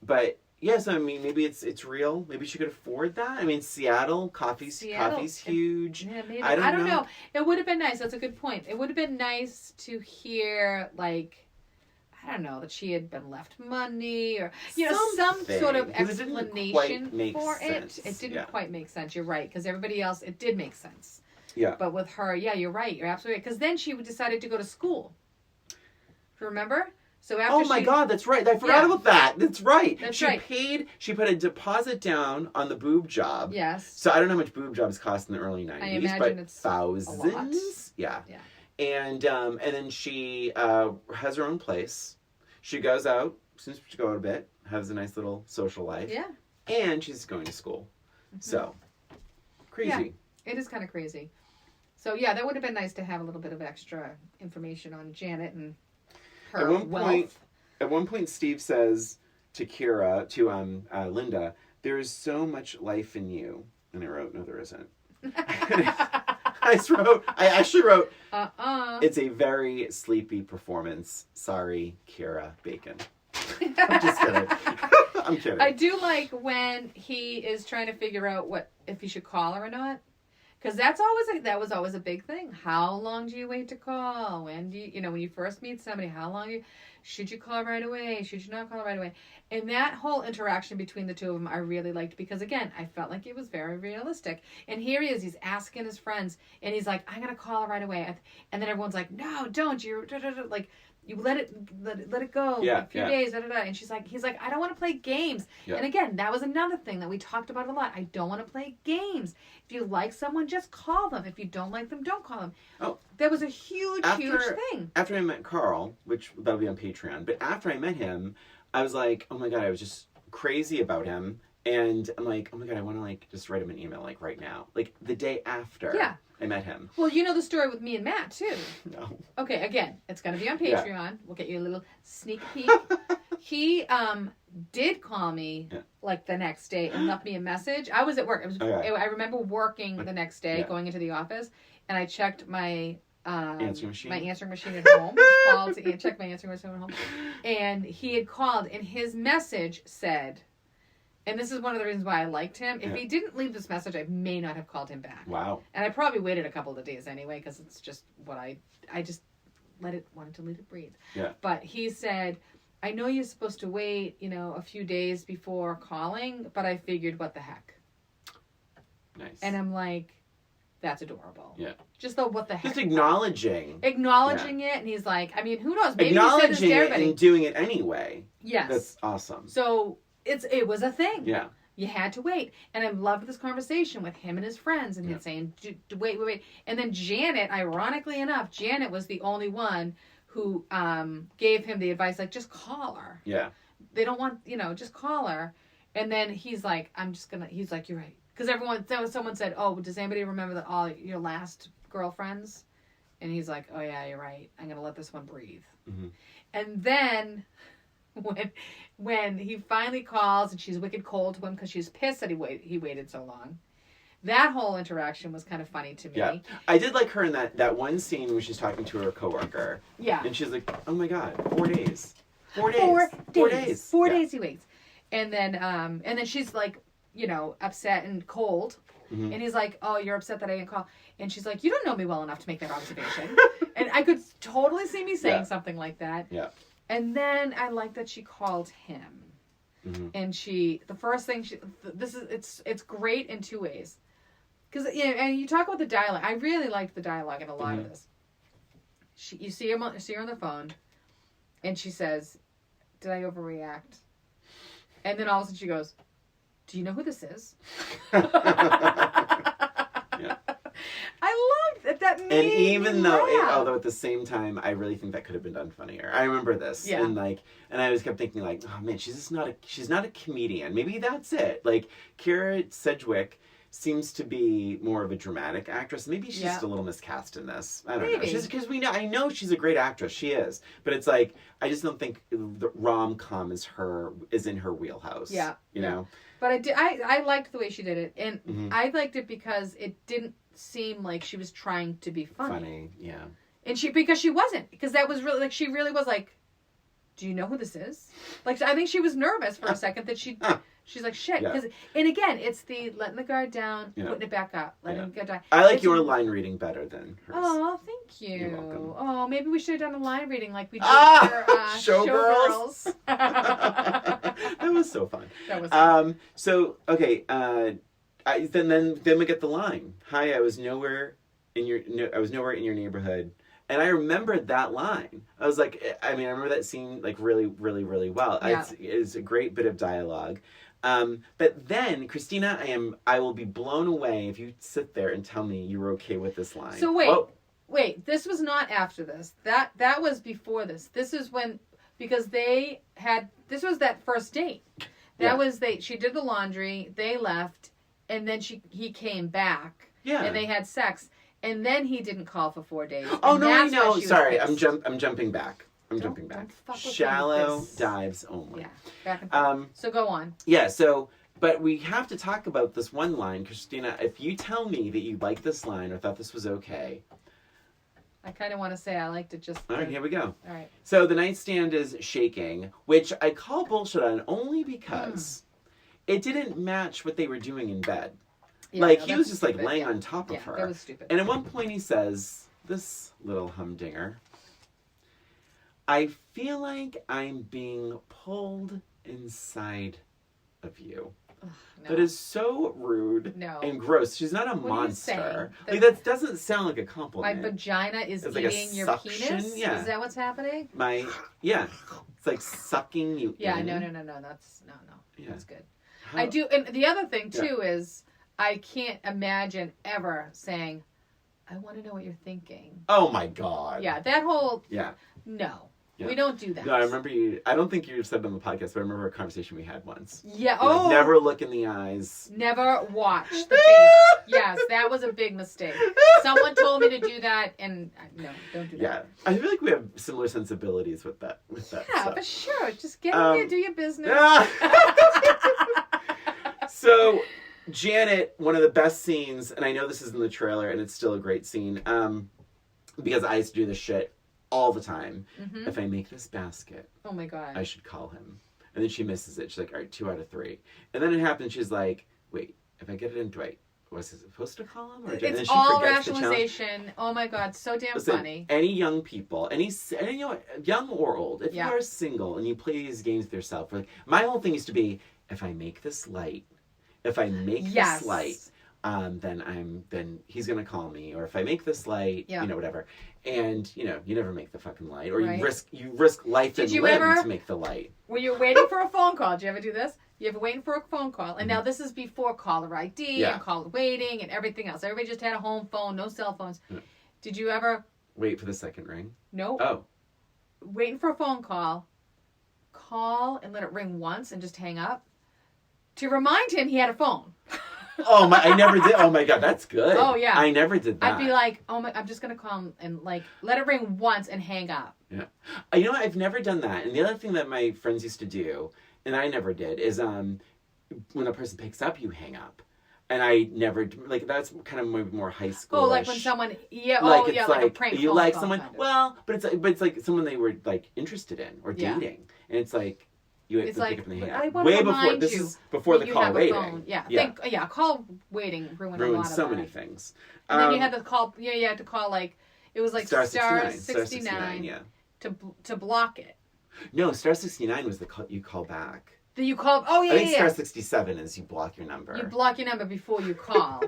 But yes, I mean, maybe it's real. Maybe she could afford that. I mean, Seattle, coffee's huge. Yeah, maybe. I don't know. It would have been nice. That's a good point. It would have been nice to hear, like, I don't know, that she had been left money or, you know, some sort of explanation for it. It didn't quite make sense. You're right. Because everybody else, it did make sense. Yeah. But with her, you're right. You're absolutely right. Because then she decided to go to school. Remember? So after my God, that's right. I forgot about that. That's right. That's right. She put a deposit down on the boob job. Yes. So I don't know how much boob jobs cost in the early 90s. I imagine it's thousands. A lot. Yeah. And then she has her own place. She goes out, seems to go out a bit, has a nice little social life. Yeah. And she's going to school. So, crazy. Yeah, it is kind of crazy. So, yeah, that would have been nice to have a little bit of extra information on Janet and her wealth. At one point, Steve says to Linda, "There is so much life in you." And I wrote, "No, there isn't." I actually wrote, "It's a very sleepy performance. Sorry, Kira Bacon." I'm just kidding. I'm kidding. I do like when he is trying to figure out if he should call her or not. Because that was always a big thing. How long do you wait to call? When do you, when you first meet somebody, how long should you call right away? Should you not call right away? And that whole interaction between the two of them, I really liked because, again, I felt like it was very realistic. And here he is, he's asking his friends, and he's like, I'm going to call her right away. And then everyone's like, no, don't. You let it go. Yeah, a few days, And he's like, I don't want to play games. Yeah. And again, that was another thing that we talked about a lot. I don't want to play games. If you like someone, just call them. If you don't like them, don't call them. Oh, that was a huge thing. After I met Carl, which that'll be on Patreon, but after I met him, I was like, oh my God, I was just crazy about him. And I'm like, oh my God, I want to just write him an email right now. The day after I met him. Well, you know the story with me and Matt too. No. Okay, again, it's going to be on Patreon. Yeah. We'll get you a little sneak peek. He did call me the next day and left me a message. I was at work. I remember working the next day, going into the office, and I checked my answering machine at home. Called to check my answering machine at home, and he had called, and his message said. And this is one of the reasons why I liked him. If he didn't leave this message, I may not have called him back. Wow. And I probably waited a couple of days anyway, because it's just what I just wanted to let it breathe. Yeah. But he said, I know you're supposed to wait, a few days before calling, but I figured, what the heck? Nice. And I'm like, that's adorable. Yeah. Just what the heck. Just acknowledging it. And he's like, I mean, who knows? Maybe acknowledging he said this to everybody. It and doing it anyway. Yes. That's awesome. So it was a thing. Yeah. You had to wait. And I loved this conversation with him and his friends. And he's saying, wait. And then Janet, ironically enough, was the only one who gave him the advice, just call her. Yeah. They don't want, just call her. And then he's like, he's like, you're right. Because someone said, oh, does anybody remember all your last girlfriends? And he's like, oh yeah, you're right. I'm going to let this one breathe. Mm-hmm. And then when he finally calls and she's wicked cold to him because she's pissed that he waited so long. That whole interaction was kind of funny to me. Yeah. I did like her in that one scene where she's talking to her coworker. Yeah. And she's like, oh my God, 4 days. 4 days. 4 days. 4 days he waits. And then she's upset and cold. Mm-hmm. And he's like, oh, you're upset that I didn't call. And she's like, you don't know me well enough to make that observation. And I could totally see me saying something like that. Yeah. And then I like that she called him. Mm-hmm. And the first thing it's great in two ways. Because, and you talk about the dialogue. I really liked the dialogue in a lot of this. You see her on the phone, and she says, did I overreact? And then all of a sudden she goes, do you know who this is? Yeah. I loved that made and even me although at the same time, I really think that could have been done funnier. I remember this, and I always kept thinking oh man, she's not a comedian. Maybe that's it. Kira Sedgwick seems to be more of a dramatic actress. Maybe she's just a little miscast in this. I don't know. Because I know she's a great actress. She is, but it's I just don't think the rom-com is in her wheelhouse. Yeah, you know. But I liked the way she did it, and I liked it because it didn't seem like she was trying to be funny. Yeah. And because she wasn't, because that was really she really was like, do you know who this is? I think she was nervous for a second that she's like, shit. Yeah. And again, it's the letting the guard down, putting it back up, letting it go down. I like your line reading better than hers. Oh, thank you. You're welcome. Oh, maybe we should have done a line reading like we did for Showgirls. That was so fun. That was fun. So, okay, then we get the line. Hi, I was nowhere in your neighborhood. And I remembered that line. I was like, I remember that scene really, really, really well. Yeah. It's a great bit of dialogue. But then, Christina, I will be blown away if you sit there and tell me you were okay with this line. So wait, this was not after this. That was before this. This is when, because this was that first date. She did the laundry, they left, and then he came back. Yeah. And they had sex. And then he didn't call for 4 days. Oh, no, I know. Sorry, I'm jumping back. Jumping back. Shallow dives only. Yeah, back and forth. So go on. Yeah, but we have to talk about this one line. Christina, if you tell me that you liked this line or thought this was okay. I kind of want to say I liked it just... All right, here we go. All right. So the nightstand is shaking, which I call bullshit on only because it didn't match what they were doing in bed. Yeah, like, no, he was that's just, like, stupid. laying Yeah. on top of Yeah, her. that was stupid. And at one point he says, this little humdinger, I feel like I'm being pulled inside of you. Ugh, no. That is so rude and gross. She's not a What monster. Are like, that doesn't sound like a compliment. My vagina is it's eating like your suction? penis? Yeah. Is that what's happening? It's like sucking you Yeah, in. no. That's, no. Yeah. That's good. How- I do, and the other thing, too, is I can't imagine ever saying, I want to know what you're thinking. Oh, my God. Yeah, that whole... Yeah. No. Yeah. We don't do that. No, I remember you... I don't think you said it on the podcast, but I remember a conversation we had once. Yeah, You're like, never look in the eyes. Never watch the face. Yes, that was a big mistake. Someone told me to do that, and no, don't do that. Yeah. I feel like we have similar sensibilities with that Yeah, stuff. for sure. Just get in there, do your business. So, Janet, one of the best scenes, and I know this is in the trailer, and it's still a great scene, because I used to do this shit all the time. Mm-hmm. If I make this basket, Oh my God. I should call him. And then she misses it. She's like, all right, 2 out of 3. And then it happens, she's like, wait, if I get it in, was I supposed to call him? Or and then It's she all forgets the challenge. rationalization. Oh my God, so damn Listen, funny. any young people, any you know, young or old, if Yeah. you are single and you play these games with yourself, like, my whole thing used to be, if I make this light, then he's gonna call me, or if I make this light, whatever. And you never make the fucking light, or Right. you risk life and limb to make the light. Were you waiting for a phone call? Did you ever do this? You ever waiting for a phone call? And now this is before caller ID and caller waiting and everything else. Everybody just had a home phone, no cell phones. Yeah. Did you ever? Wait for the second ring? Nope. Oh. Waiting for a phone call. Call and let it ring once and just hang up. To remind him he had a phone. Oh my! I never did. Oh my God, that's good. Oh yeah. I never did that. I'd be like, oh my, I'm just gonna call him and like let it ring once and hang up. Yeah. You know what? I've never done that. And the other thing that my friends used to do, and I never did, is when a person picks up, you hang up. And I never, like, that's kind of maybe more high school. Oh, like when someone, like a prank you phone like call someone. kind of. Well, but it's like someone they were like interested in or dating, and it's like you have It's to like, pick up and hang I up. want to Way before remind this you is before that the you call have a waiting. phone. Yeah, call waiting ruined a lot of so that. many things. And then you had to call. Yeah, you had to call like it was like star 69 Star 69, yeah. to block it. No, star 69 was the call you call back. That you call. Oh yeah, I think yeah. star 67 is you block your number. You block your number before you call.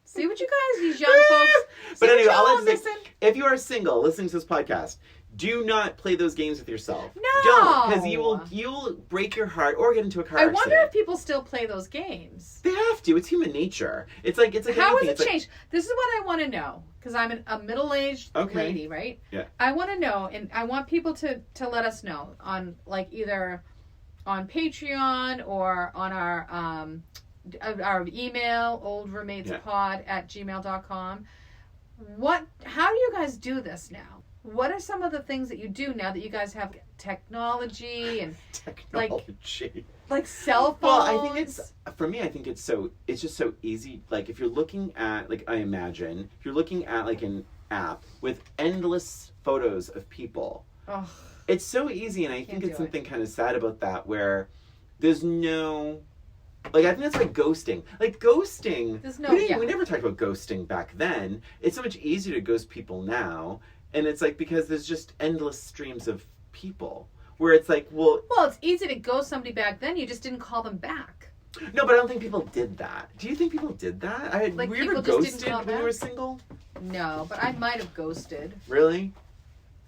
See what you guys, these young folks. But anyway, I'll if you are single listening to this podcast, do not play those games with yourself. No, don't, because you'll break your heart or get into a car accident. I wonder if people still play those games. They have to. It's human nature. It's like how has anything. it changed? This is what I want to know because I'm a middle-aged lady, right? Yeah. I want to know, and I want people to let us know on like either on Patreon or on our email oldroommatespod@gmail.com. How do you guys do this now? What are some of the things that you do now that you guys have technology and like cell phones? Well, I think it's just so easy. Like if you're looking at if you're looking at like an app with endless photos of people. Ugh. It's so easy, and I think it's something kind of sad about that, where there's no... Like, I think that's like ghosting. Like, ghosting... We never talked about ghosting back then. It's so much easier to ghost people now, and it's like, because there's just endless streams of people, where it's like, well... Well, it's easy to ghost somebody back then, you just didn't call them back. No, but I don't think people did that. Do you think people did that? Like, were you ever ghosted when you were single? No, but I might have ghosted. Really?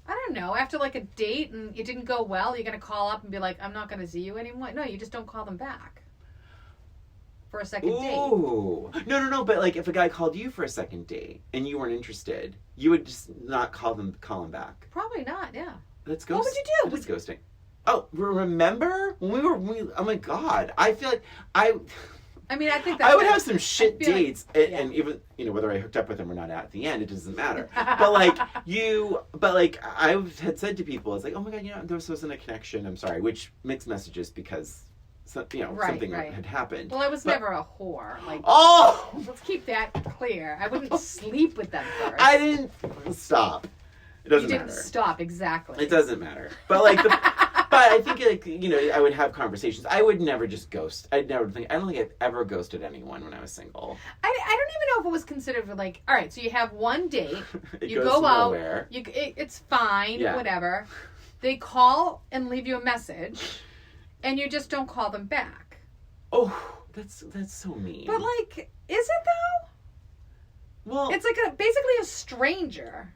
I don't know. After like a date and it didn't go well, you're going to call up and be like, I'm not going to see you anymore. No, you just don't call them back for a second date. Ooh. No. But like if a guy called you for a second date and you weren't interested, you would just not call him back. Probably not, yeah. That's ghosting. What would you do? That's ghosting. Oh, remember? Oh my God. I feel like I mean, I think that I would have some shit dates, like, and even whether I hooked up with him or not at the end, it doesn't matter. but I had said to people, it's like, oh my God, there wasn't a connection. I'm sorry, which mixed messages because something had happened. Well, I was never a whore. Like, let's keep that clear. I wouldn't sleep with them first. I didn't stop. It doesn't matter. You didn't stop, exactly. It doesn't matter. But But I think, like, you know, I would have conversations. I would never just ghost. I don't think I've ever ghosted anyone when I was single. I don't even know if it was considered for, like, all right, so you have one date, It you goes go out, nowhere. it's fine, Yeah. whatever. They call and leave you a message, and you just don't call them back. Oh, that's so mean. But, like, is it though? Well, It's like basically a stranger.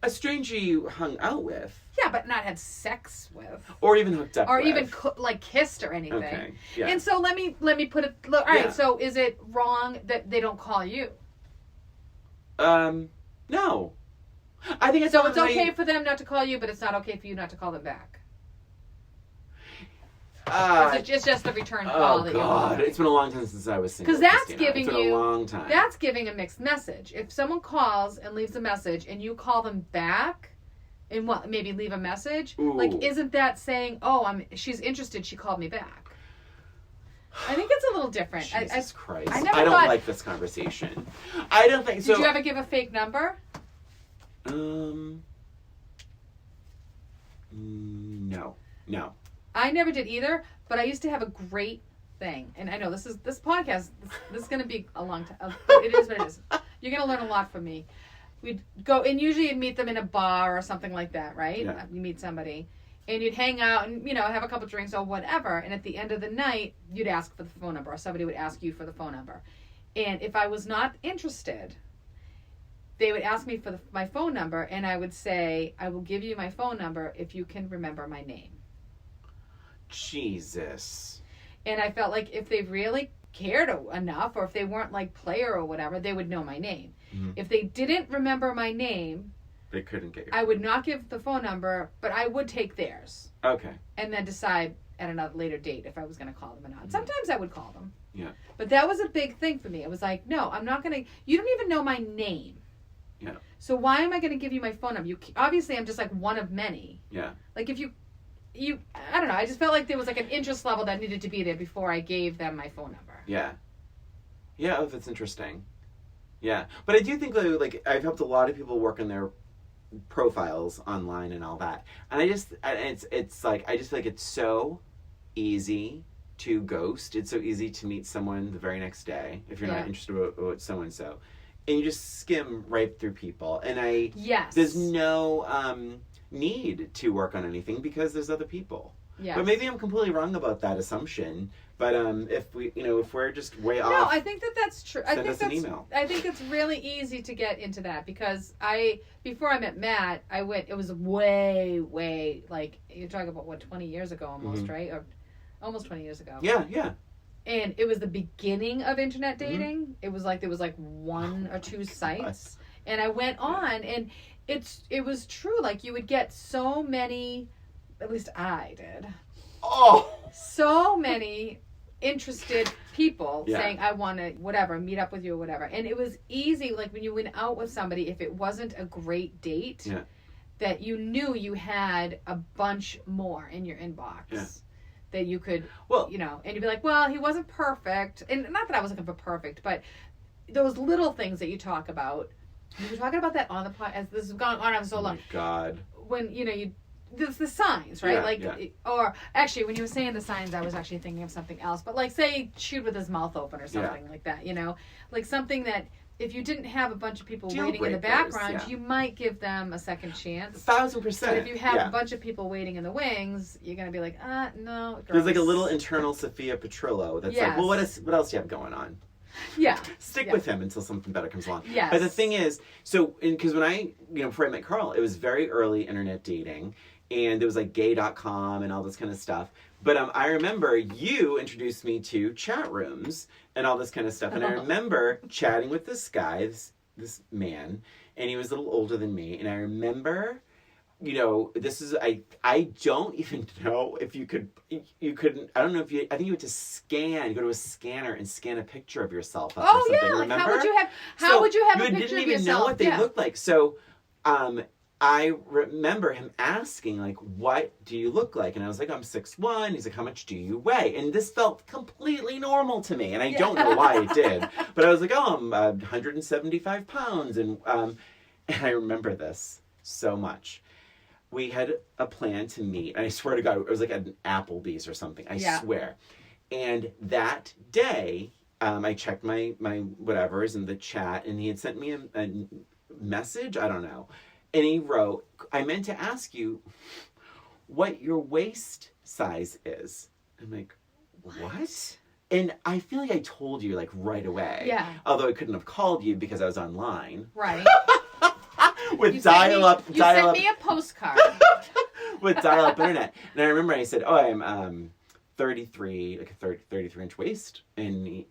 a stranger you hung out with. Yeah, but not had sex with. Or even hooked up Or with. even like kissed or anything. Okay. Yeah. And so let me put it. All right. Yeah. So is it wrong that they don't call you? No. I think it's So it's okay for them not to call you, but it's not okay for you not to call them back. It's just the return call that you want. It's been a long time since I was single. Because that's Christina. giving it's been you a long time. That's giving a mixed message. If someone calls and leaves a message and you call them back, and maybe leave a message, Ooh. like isn't that saying, "Oh, she's interested. She called me back." I think it's a little different. Jesus Christ! I never don't thought- like this conversation. I don't think so. Did you ever give a fake number? No. I never did either, but I used to have a great thing. And I know this podcast, this is going to be a long time. But it is what it is. You're going to learn a lot from me. We'd go, and usually you'd meet them in a bar or something like that, right? Yeah. You meet somebody. And you'd hang out and, have a couple drinks or whatever. And at the end of the night, you'd ask for the phone number, or somebody would ask you for the phone number. And if I was not interested, they would ask me for my phone number, and I would say, I will give you my phone number if you can remember my name. Jesus. And I felt like if they really cared enough, or if they weren't like player or whatever, they would know my name. Mm-hmm. If they didn't remember my name, They couldn't get your I would not give the phone number, but I would take theirs. Okay. And then decide at another later date if I was going to call them or not. Mm-hmm. Sometimes I would call them. Yeah. But that was a big thing for me. It was like, no, I'm not going to, you don't even know my name. Yeah. So why am I going to give you my phone number? Obviously, I'm just like one of many. Yeah. Like if you, I don't know. I just felt like there was like an interest level that needed to be there before I gave them my phone number. Yeah. Yeah, that's interesting. Yeah. But I do think, like, I've helped a lot of people work on their profiles online and all that. And it's like, I just feel like it's so easy to ghost. It's so easy to meet someone the very next day if you're not interested with so-and-so. And you just skim right through people. And there's no need to work on anything because there's other people. Yeah. But maybe I'm completely wrong about that assumption. But if we're just way off, no, I think that's true. Send us an email. I think it's really easy to get into that because before I met Matt, it was way like you're talking about 20 years ago almost, mm-hmm. right? Or almost 20 years ago. Yeah. And it was the beginning of internet dating. Mm-hmm. It was like there was like one or two sites, and I went on, and it was true. Like you would get so many, at least I did. Oh, so many interested people saying I want to meet up with you or whatever. And it was easy, like when you went out with somebody, if it wasn't a great date, that you knew you had a bunch more in your inbox that you could, and you'd be like, well, he wasn't perfect. And not that I was looking for perfect, but those little things that you talk about. We were talking about that on the podcast. This has gone on so long. Oh my God. When, the signs, right? Or actually, when you were saying the signs, I was actually thinking of something else. But like, say, chewed with his mouth open or something like that, like something that if you didn't have a bunch of people waiting in the background, you might give them a second chance. 1,000%. But if you have a bunch of people waiting in the wings, you're gonna be like, no. Gross. There's like a little internal Sophia Petrillo that's like, well, what else do you have going on? Yeah. Stick with him until something better comes along. Yes. But the thing is, because when I, before I met Carl, it was very early internet dating. And there was like gay.com and all this kind of stuff. But I remember you introduced me to chat rooms and all this kind of stuff. And I remember chatting with this guy, this man, and he was a little older than me. And I remember, this is, I don't even know if you couldn't, I don't know if I think you had to go to a scanner and scan a picture of yourself up or something. Yeah, like remember? how would you have a picture of yourself? You didn't even know what they looked like. So, I remember him asking, like, what do you look like? And I was like, I'm 6'1". He's like, how much do you weigh? And this felt completely normal to me. And I don't know why it did. But I was like, I'm 175 pounds. And I remember this so much. we had a plan to meet. And I swear to God, it was like at an Applebee's or something. I swear. And that day, I checked my whatevers in the chat, and he had sent me a message. I don't know. And he wrote, I meant to ask you what your waist size is. I'm like, what? And I feel like I told you like right away. Yeah. Although I couldn't have called you because I was online. Right. With dial-up. You sent me a postcard. With dial-up internet. And I remember I said, oh, I'm 33, like a 33-inch waist. And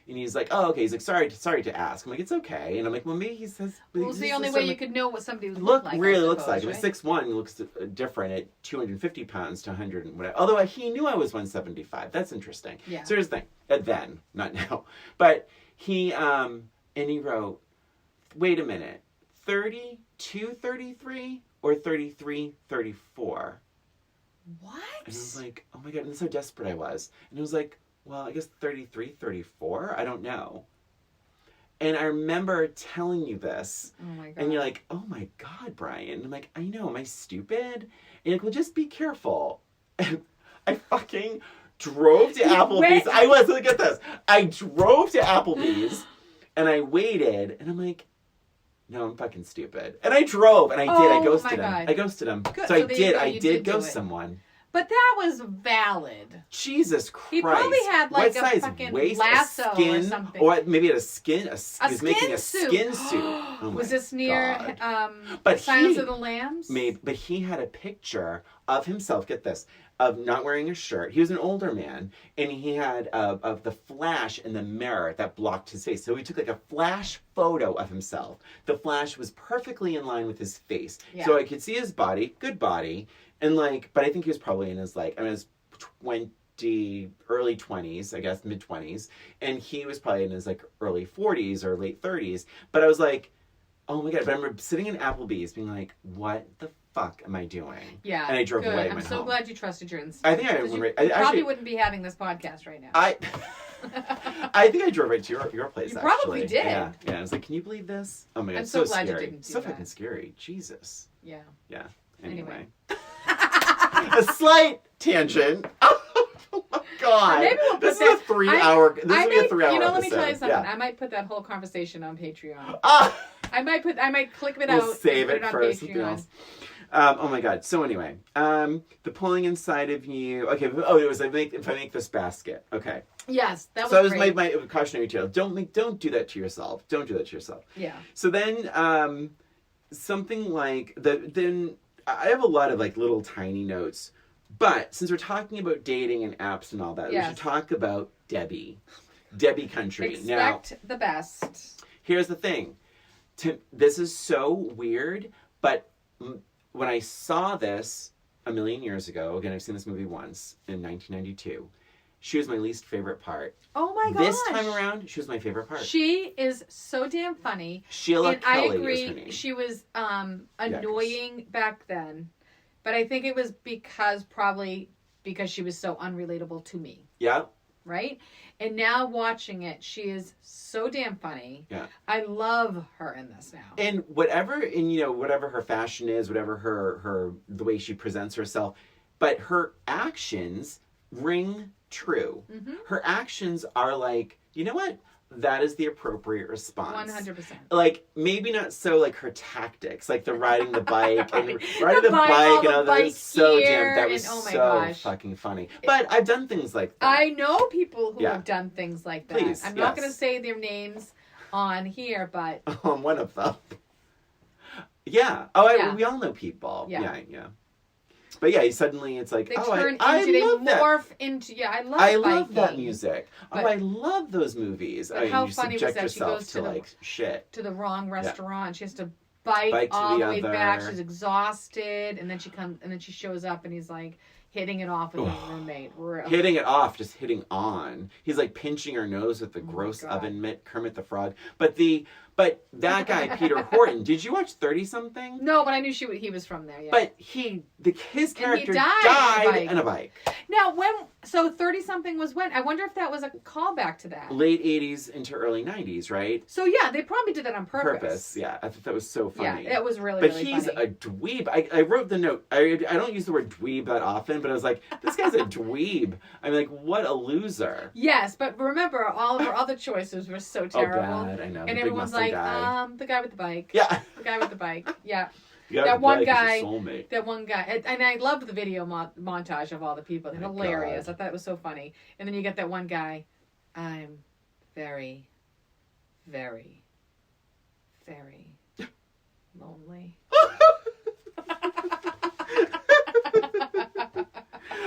he's like, oh, okay. He's like, sorry to ask. I'm like, it's okay. And I'm like, well, maybe he says... Well, it's the only way you could know what somebody would look look like. Really I looks suppose, like. right? 6'1" looks different at 250 pounds to 100 and whatever. Although he knew I was 175. That's interesting. Yeah. So here's the thing. Then, not now. But he wrote, wait a minute. 32, 33 or 33, 34? What? And I was like, oh my God. And that's how desperate I was. And I was like, well, I guess 33, 34? I don't know. And I remember telling you this. Oh my God. And you're like, oh my God, Brian. I'm like, I know. Am I stupid? And you're like, well, just be careful. And I fucking drove to Applebee's. I was, look at this. I drove to Applebee's and I waited. And I'm like, no, I'm fucking stupid. And I drove and I did. I ghosted him. God. I ghosted him. Good. So I did did ghost someone. But that was valid. Jesus Christ. He probably had like what a size fucking waist, lasso a skin, or something. Or maybe a skin. He was skin making a suit. skin suit. Oh was my this near but Silence of the Lambs? Maybe, but he had a picture of himself, get this, of not wearing a shirt. He was an older man, and he had of the flash in the mirror that blocked his face. So he took like a flash photo of himself. The flash was perfectly in line with his face. Yeah. So I could see his body, good body. And like, but I think he was probably in his his early 20s, I guess, mid 20s. And he was probably in his like early 40s or late 30s. But I was like, oh my God. But I remember sitting in Applebee's being like, what the fuck am I doing? Yeah. And I drove away and I'm went so home. glad you trusted your instinct. I think I probably wouldn't be having this podcast right now. I think I drove right to your place, you actually. probably did. Yeah. I was like, can you believe this? Oh my God, I'm so so glad scary. you didn't do so that. fucking scary. Jesus. Yeah. Yeah. Anyway. A slight tangent. Oh my God. Maybe we'll put this that, is a 3-hour. This will be a 3-hour You know, episode. let me tell you something. Yeah. I might put that whole conversation on Patreon. Ah! I might clip it We'll out. save and it put for on something Patreon. else. Oh my God. So anyway, the pulling inside of you. Okay. Oh, it was if I make this basket. Okay. Yes, that was. So that was great. my cautionary tale. Don't do that to yourself. Don't do that to yourself. Yeah. So then, something like then I have a lot of like little tiny notes, but since we're talking about dating and apps and all that, we should talk about Debbie Country. Expect the best. Here's the thing. This is so weird, but when I saw this a million years ago, again, I've seen this movie once in 1992, she was my least favorite part. Oh my gosh. This time around, she was my favorite part. She is so damn funny. Sheila and Kelly I agree, is her name. she was annoying back then, but I think it was because she was so unrelatable to me. Yeah. Right? And now watching it, she is so damn funny. Yeah. I love her in this now. And whatever her fashion is, whatever the way she presents herself, but her actions ring true. Mm-hmm. Her actions are like, you know what? That is the appropriate response. 100%. Like, maybe not so like her tactics, like the riding the bike and riding the bike and all that was so damn, that was so fucking funny. But I've done things like that. I know people who have done things like that. Please, I'm not going to say their names on here, but one of them. Yeah. Oh, we all know people. Yeah. But yeah, suddenly it's like, they turn into, they morph into, I love that music. But, I love those movies. But how funny was that she goes to the wrong restaurant. She has to bike all the way back. She's exhausted, and then she shows up, and he's like, hitting it off with his roommate. Really. Hitting it off, just hitting on. He's like pinching her nose with the Oh gross God. oven mitt, Kermit the Frog. But that guy, Peter Horton, did you watch 30-something? No, but I knew he was from there, yeah. But his character died on a bike. Now, 30-something was when? I wonder if that was a callback to that. Late 80s into early 90s, right? So, yeah, they probably did that on purpose. Yeah. I thought that was so funny. Yeah, it was really, But really he's funny. a dweeb. I wrote the note. I don't use the word dweeb that often, but I was like, this guy's a dweeb. I'm like, what a loser. Yes, but remember, all of our other choices were so terrible. Oh, God, I know. And everyone's like, the guy with the bike. Yeah. The guy with the bike. Yeah. That one guy. That one guy. And I loved the video montage of all the people. They're hilarious. God. I thought it was so funny. And then you get that one guy, I'm very, very, very lonely.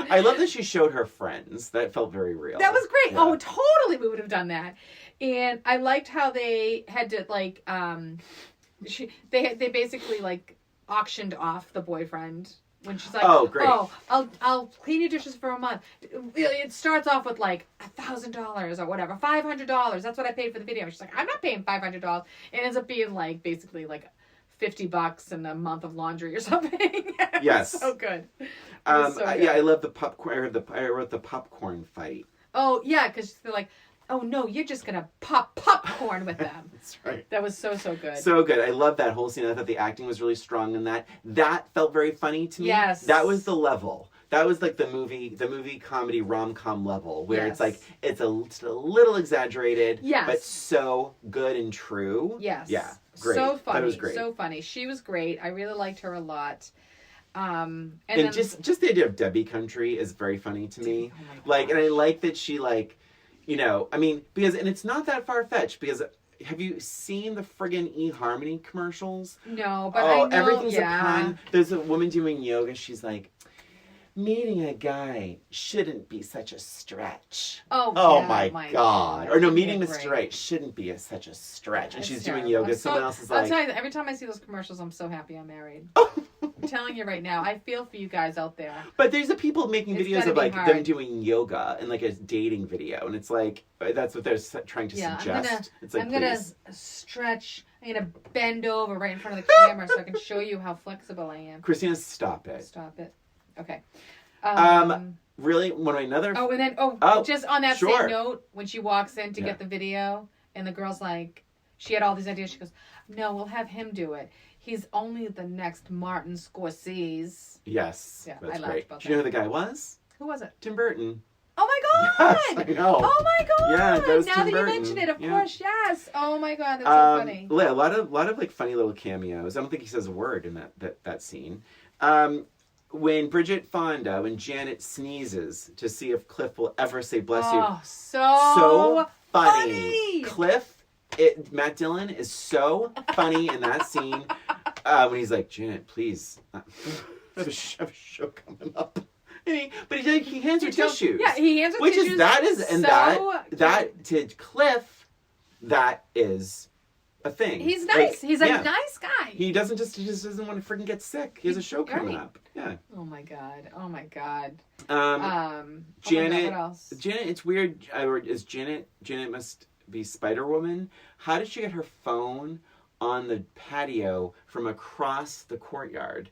I love that she showed her friends. That felt very real. That was great. Yeah. Oh, totally, we would have done that. And I liked how they had to like, they basically like auctioned off the boyfriend when she's like, oh, great. I'll clean your dishes for a month. It starts off with like $1,000 or whatever, $500. That's what I paid for the video. She's like, I'm not paying $500. It ends up being like basically like $50 and a month of laundry or something. Yes. So good. So good. Yeah, I love the popcorn. I wrote the popcorn fight. Oh, yeah, because they're like, oh, no, you're just going to pop popcorn with them. That's right. That was so good. So good. I love that whole scene. I thought the acting was really strong in that. That felt very funny to me. Yes. That was the level. That was like the movie comedy rom-com level where Yes. it's like, it's a little exagrerated, Yes. but so good and true. Yes. Yeah. Great. So funny. That was great. So funny. She was great. I really liked her a lot. And then then, just the idea of Debbie Country is very funny to me. Oh my gosh. Like, and I like that she like, you know, I mean, because, and it's not that far-fetched because have you seen the friggin' eHarmony commercials? No, but I know. Everything's yeah. a pun. There's a woman doing yoga. She's like, meeting a guy shouldn't be such a stretch. Oh yeah, my God. Or no, meeting Yeah, Mr. great. Right shouldn't be such a stretch. And It's she's terrible. doing yoga. I'm Someone else is I'll like, tell you, every time I see those commercials, I'm so happy I'm married. I'm telling you right now, I feel for you guys out there. But there's the people making It's videos gotta of be like hard. them doing yoga and like a dating video, and it's like that's what they're trying to suggest. I'm gonna stretch. I'm gonna bend over right in front of the camera so I can show you how flexible I am. Christina, stop it. Stop it. Okay. Really, one of another. Oh, and then just on that sure. same note, when she walks in to Yeah. get the video, and the girl's like, she had all these ideas. She goes, "No, we'll have him do it. He's only the next Martin Scorsese." Yes, Yeah, that's I laughed great. about Do you know that. who the guy was? Who was it? Tim Burton. Oh my God! Yes, I know. Oh my God! Yeah, that was now Tim that Burton. you mention it, of Yeah. course, yes. Oh my God, that's so funny. Yeah, a lot of like funny little cameos. I don't think he says a word in that scene. When Janet sneezes to see if Cliff will ever say bless you. Oh, so funny. Cliff, Matt Dillon is so funny in that scene when he's like, Janet, please, I have a show coming up. But he hands her tissues. Yeah, he hands her tissues. That to Cliff, that is a thing. He's nice. He's a nice guy. He just doesn't want to freaking get sick. He has a show coming up. Yeah. Oh my God. Oh my God. Janet. Oh my God, what else? Janet, it's weird. Is Janet must be Spider-Woman? How did she get her phone on the patio from across the courtyard?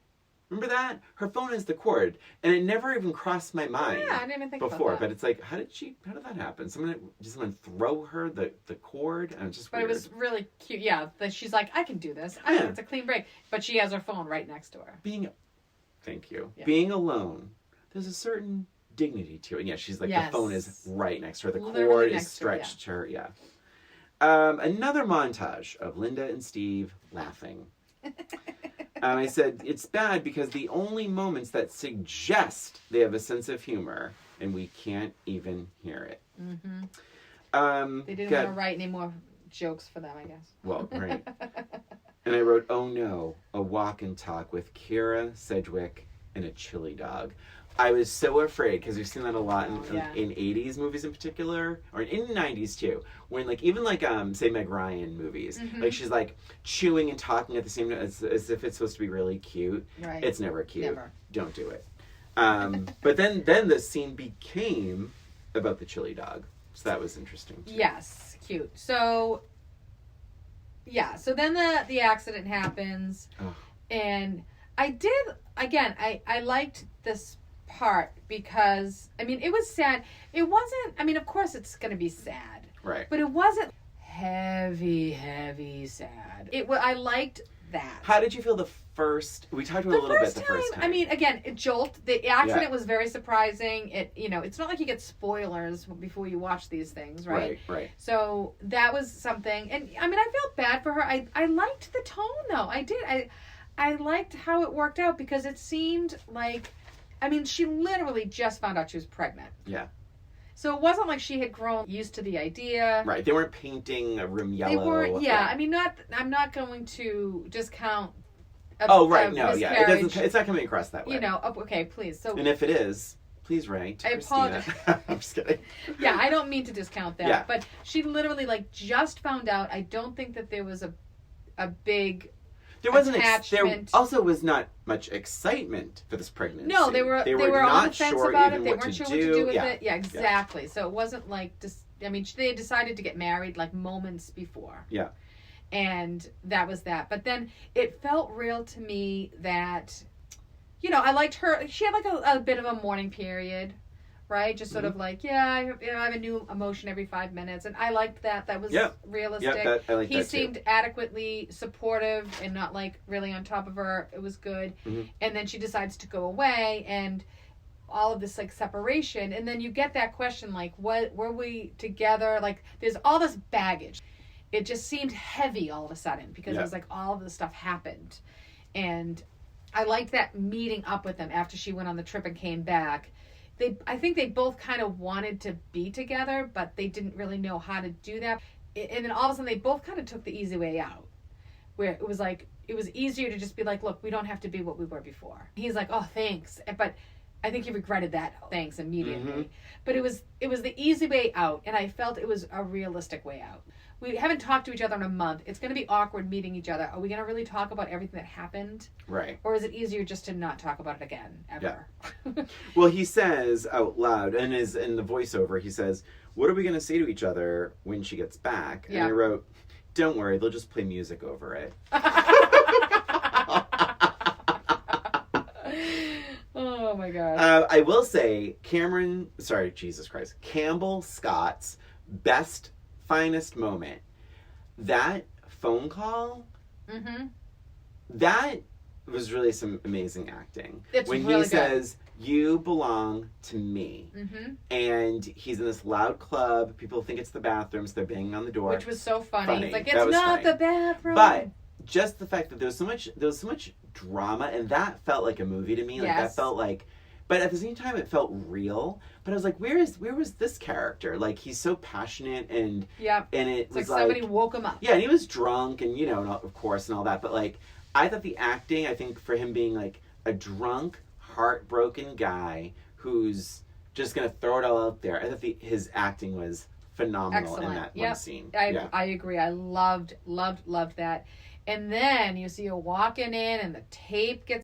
Remember that? Her phone is the cord. And it never even crossed my mind Yeah, I didn't even think before. about that. But it's like, how did that happen? Someone throw her the cord? And it's just weird. But it was really cute. Yeah, she's like, I can do this. Yeah. It's a clean break. But she has her phone right next to her. Thank you. Yeah. Being alone, there's a certain dignity to it. And yeah, she's like, Yes. the phone is right next to her. The Literally cord is next to her, stretched to her. Yeah. Another montage of Linda and Steve laughing. I said, it's bad because the only moments that suggest they have a sense of humor, and we can't even hear it. Mm-hmm. They didn't want to write any more jokes for them, I guess. Well, right. And I wrote, oh no, a walk and talk with Kira, Sedgwick, and a chili dog. I was so afraid because we've seen that a lot in 80s movies in particular, or in the 90s too, when like even like say Meg Ryan movies, like she's like chewing and talking at the same time as if it's supposed to be really cute. Right. It's never cute. Never. Don't do it. But then the scene became about the chili dog. So that was interesting too. Yes, cute. So, yeah. So then the accident happens. Oh. And I liked this part because, I mean, it was sad. It wasn't, I mean, of course it's going to be sad. Right. But it wasn't heavy sad. I liked that. How did you feel we talked about it a little bit the first time. I mean, again, the accident was very surprising. It's not like you get spoilers before you watch these things, right? Right. So that was something. And I mean, I felt bad for her. I liked the tone though. I did. I liked how it worked out because it seemed like, I mean, she literally just found out she was pregnant. Yeah. So it wasn't like she had grown used to the idea. Right. They weren't painting a room yellow. They were, yeah. I mean, I'm not going to discount It's not coming across that way. Okay, please. So, and if it is, please write to Christina. Apologize. I'm just kidding. Yeah, I don't mean to discount that. Yeah. But she literally, just found out. I don't think that there was a big... There wasn't. There also was not much excitement for this pregnancy. No, they were not on the fence sure about it. They what weren't to sure what to do with it. Yeah, exactly. Yeah. So it wasn't like just. I mean, they decided to get married moments before. Yeah. And that was that. But then it felt real to me that, I liked her. She had a bit of a mourning period. Right? Just sort of I have a new emotion every 5 minutes. And I liked that. That was realistic. Yeah, I like he that seemed too. adequately supportive and not really on top of her. It was good. Mm-hmm. And then she decides to go away and all of this separation. And then you get that question what were we together? There's all this baggage. It just seemed heavy all of a sudden because it was all of this stuff happened. And I liked that meeting up with them after she went on the trip and came back. I think they both kind of wanted to be together, but they didn't really know how to do that. And then all of a sudden, they both kind of took the easy way out, where it was it was easier to just be look, we don't have to be what we were before. He's like, oh, thanks. But I think he regretted that thanks immediately. Mm-hmm. But it was the easy way out, and I felt it was a realistic way out. We haven't talked to each other in a month. It's going to be awkward meeting each other. Are we going to really talk about everything that happened? Right. Or is it easier just to not talk about it again, ever? Yeah. Well, he says out loud, and in the voiceover, he says, what are we going to say to each other when she gets back? And I wrote, don't worry, they'll just play music over it. Oh, my God. I will say, Campbell Scott's finest moment, that phone call, that was really some amazing acting. It's when really he says, you belong to me. And he's in this loud club. People think it's the bathrooms. They're banging on the door. Which was so funny. He's like, it's not funny. the bathroom. But just the fact that there was so much drama, and that felt like a movie to me. That felt like... But at the same time, it felt real. But I was like, where was this character? He's so passionate and it was somebody woke him up. Yeah, and he was drunk and, of course, and all that. But, I thought the acting, I think for him being, a drunk, heartbroken guy who's just going to throw it all out there, I thought his acting was phenomenal in that one scene. I agree. I loved that. And then you see her walking in and the tape gets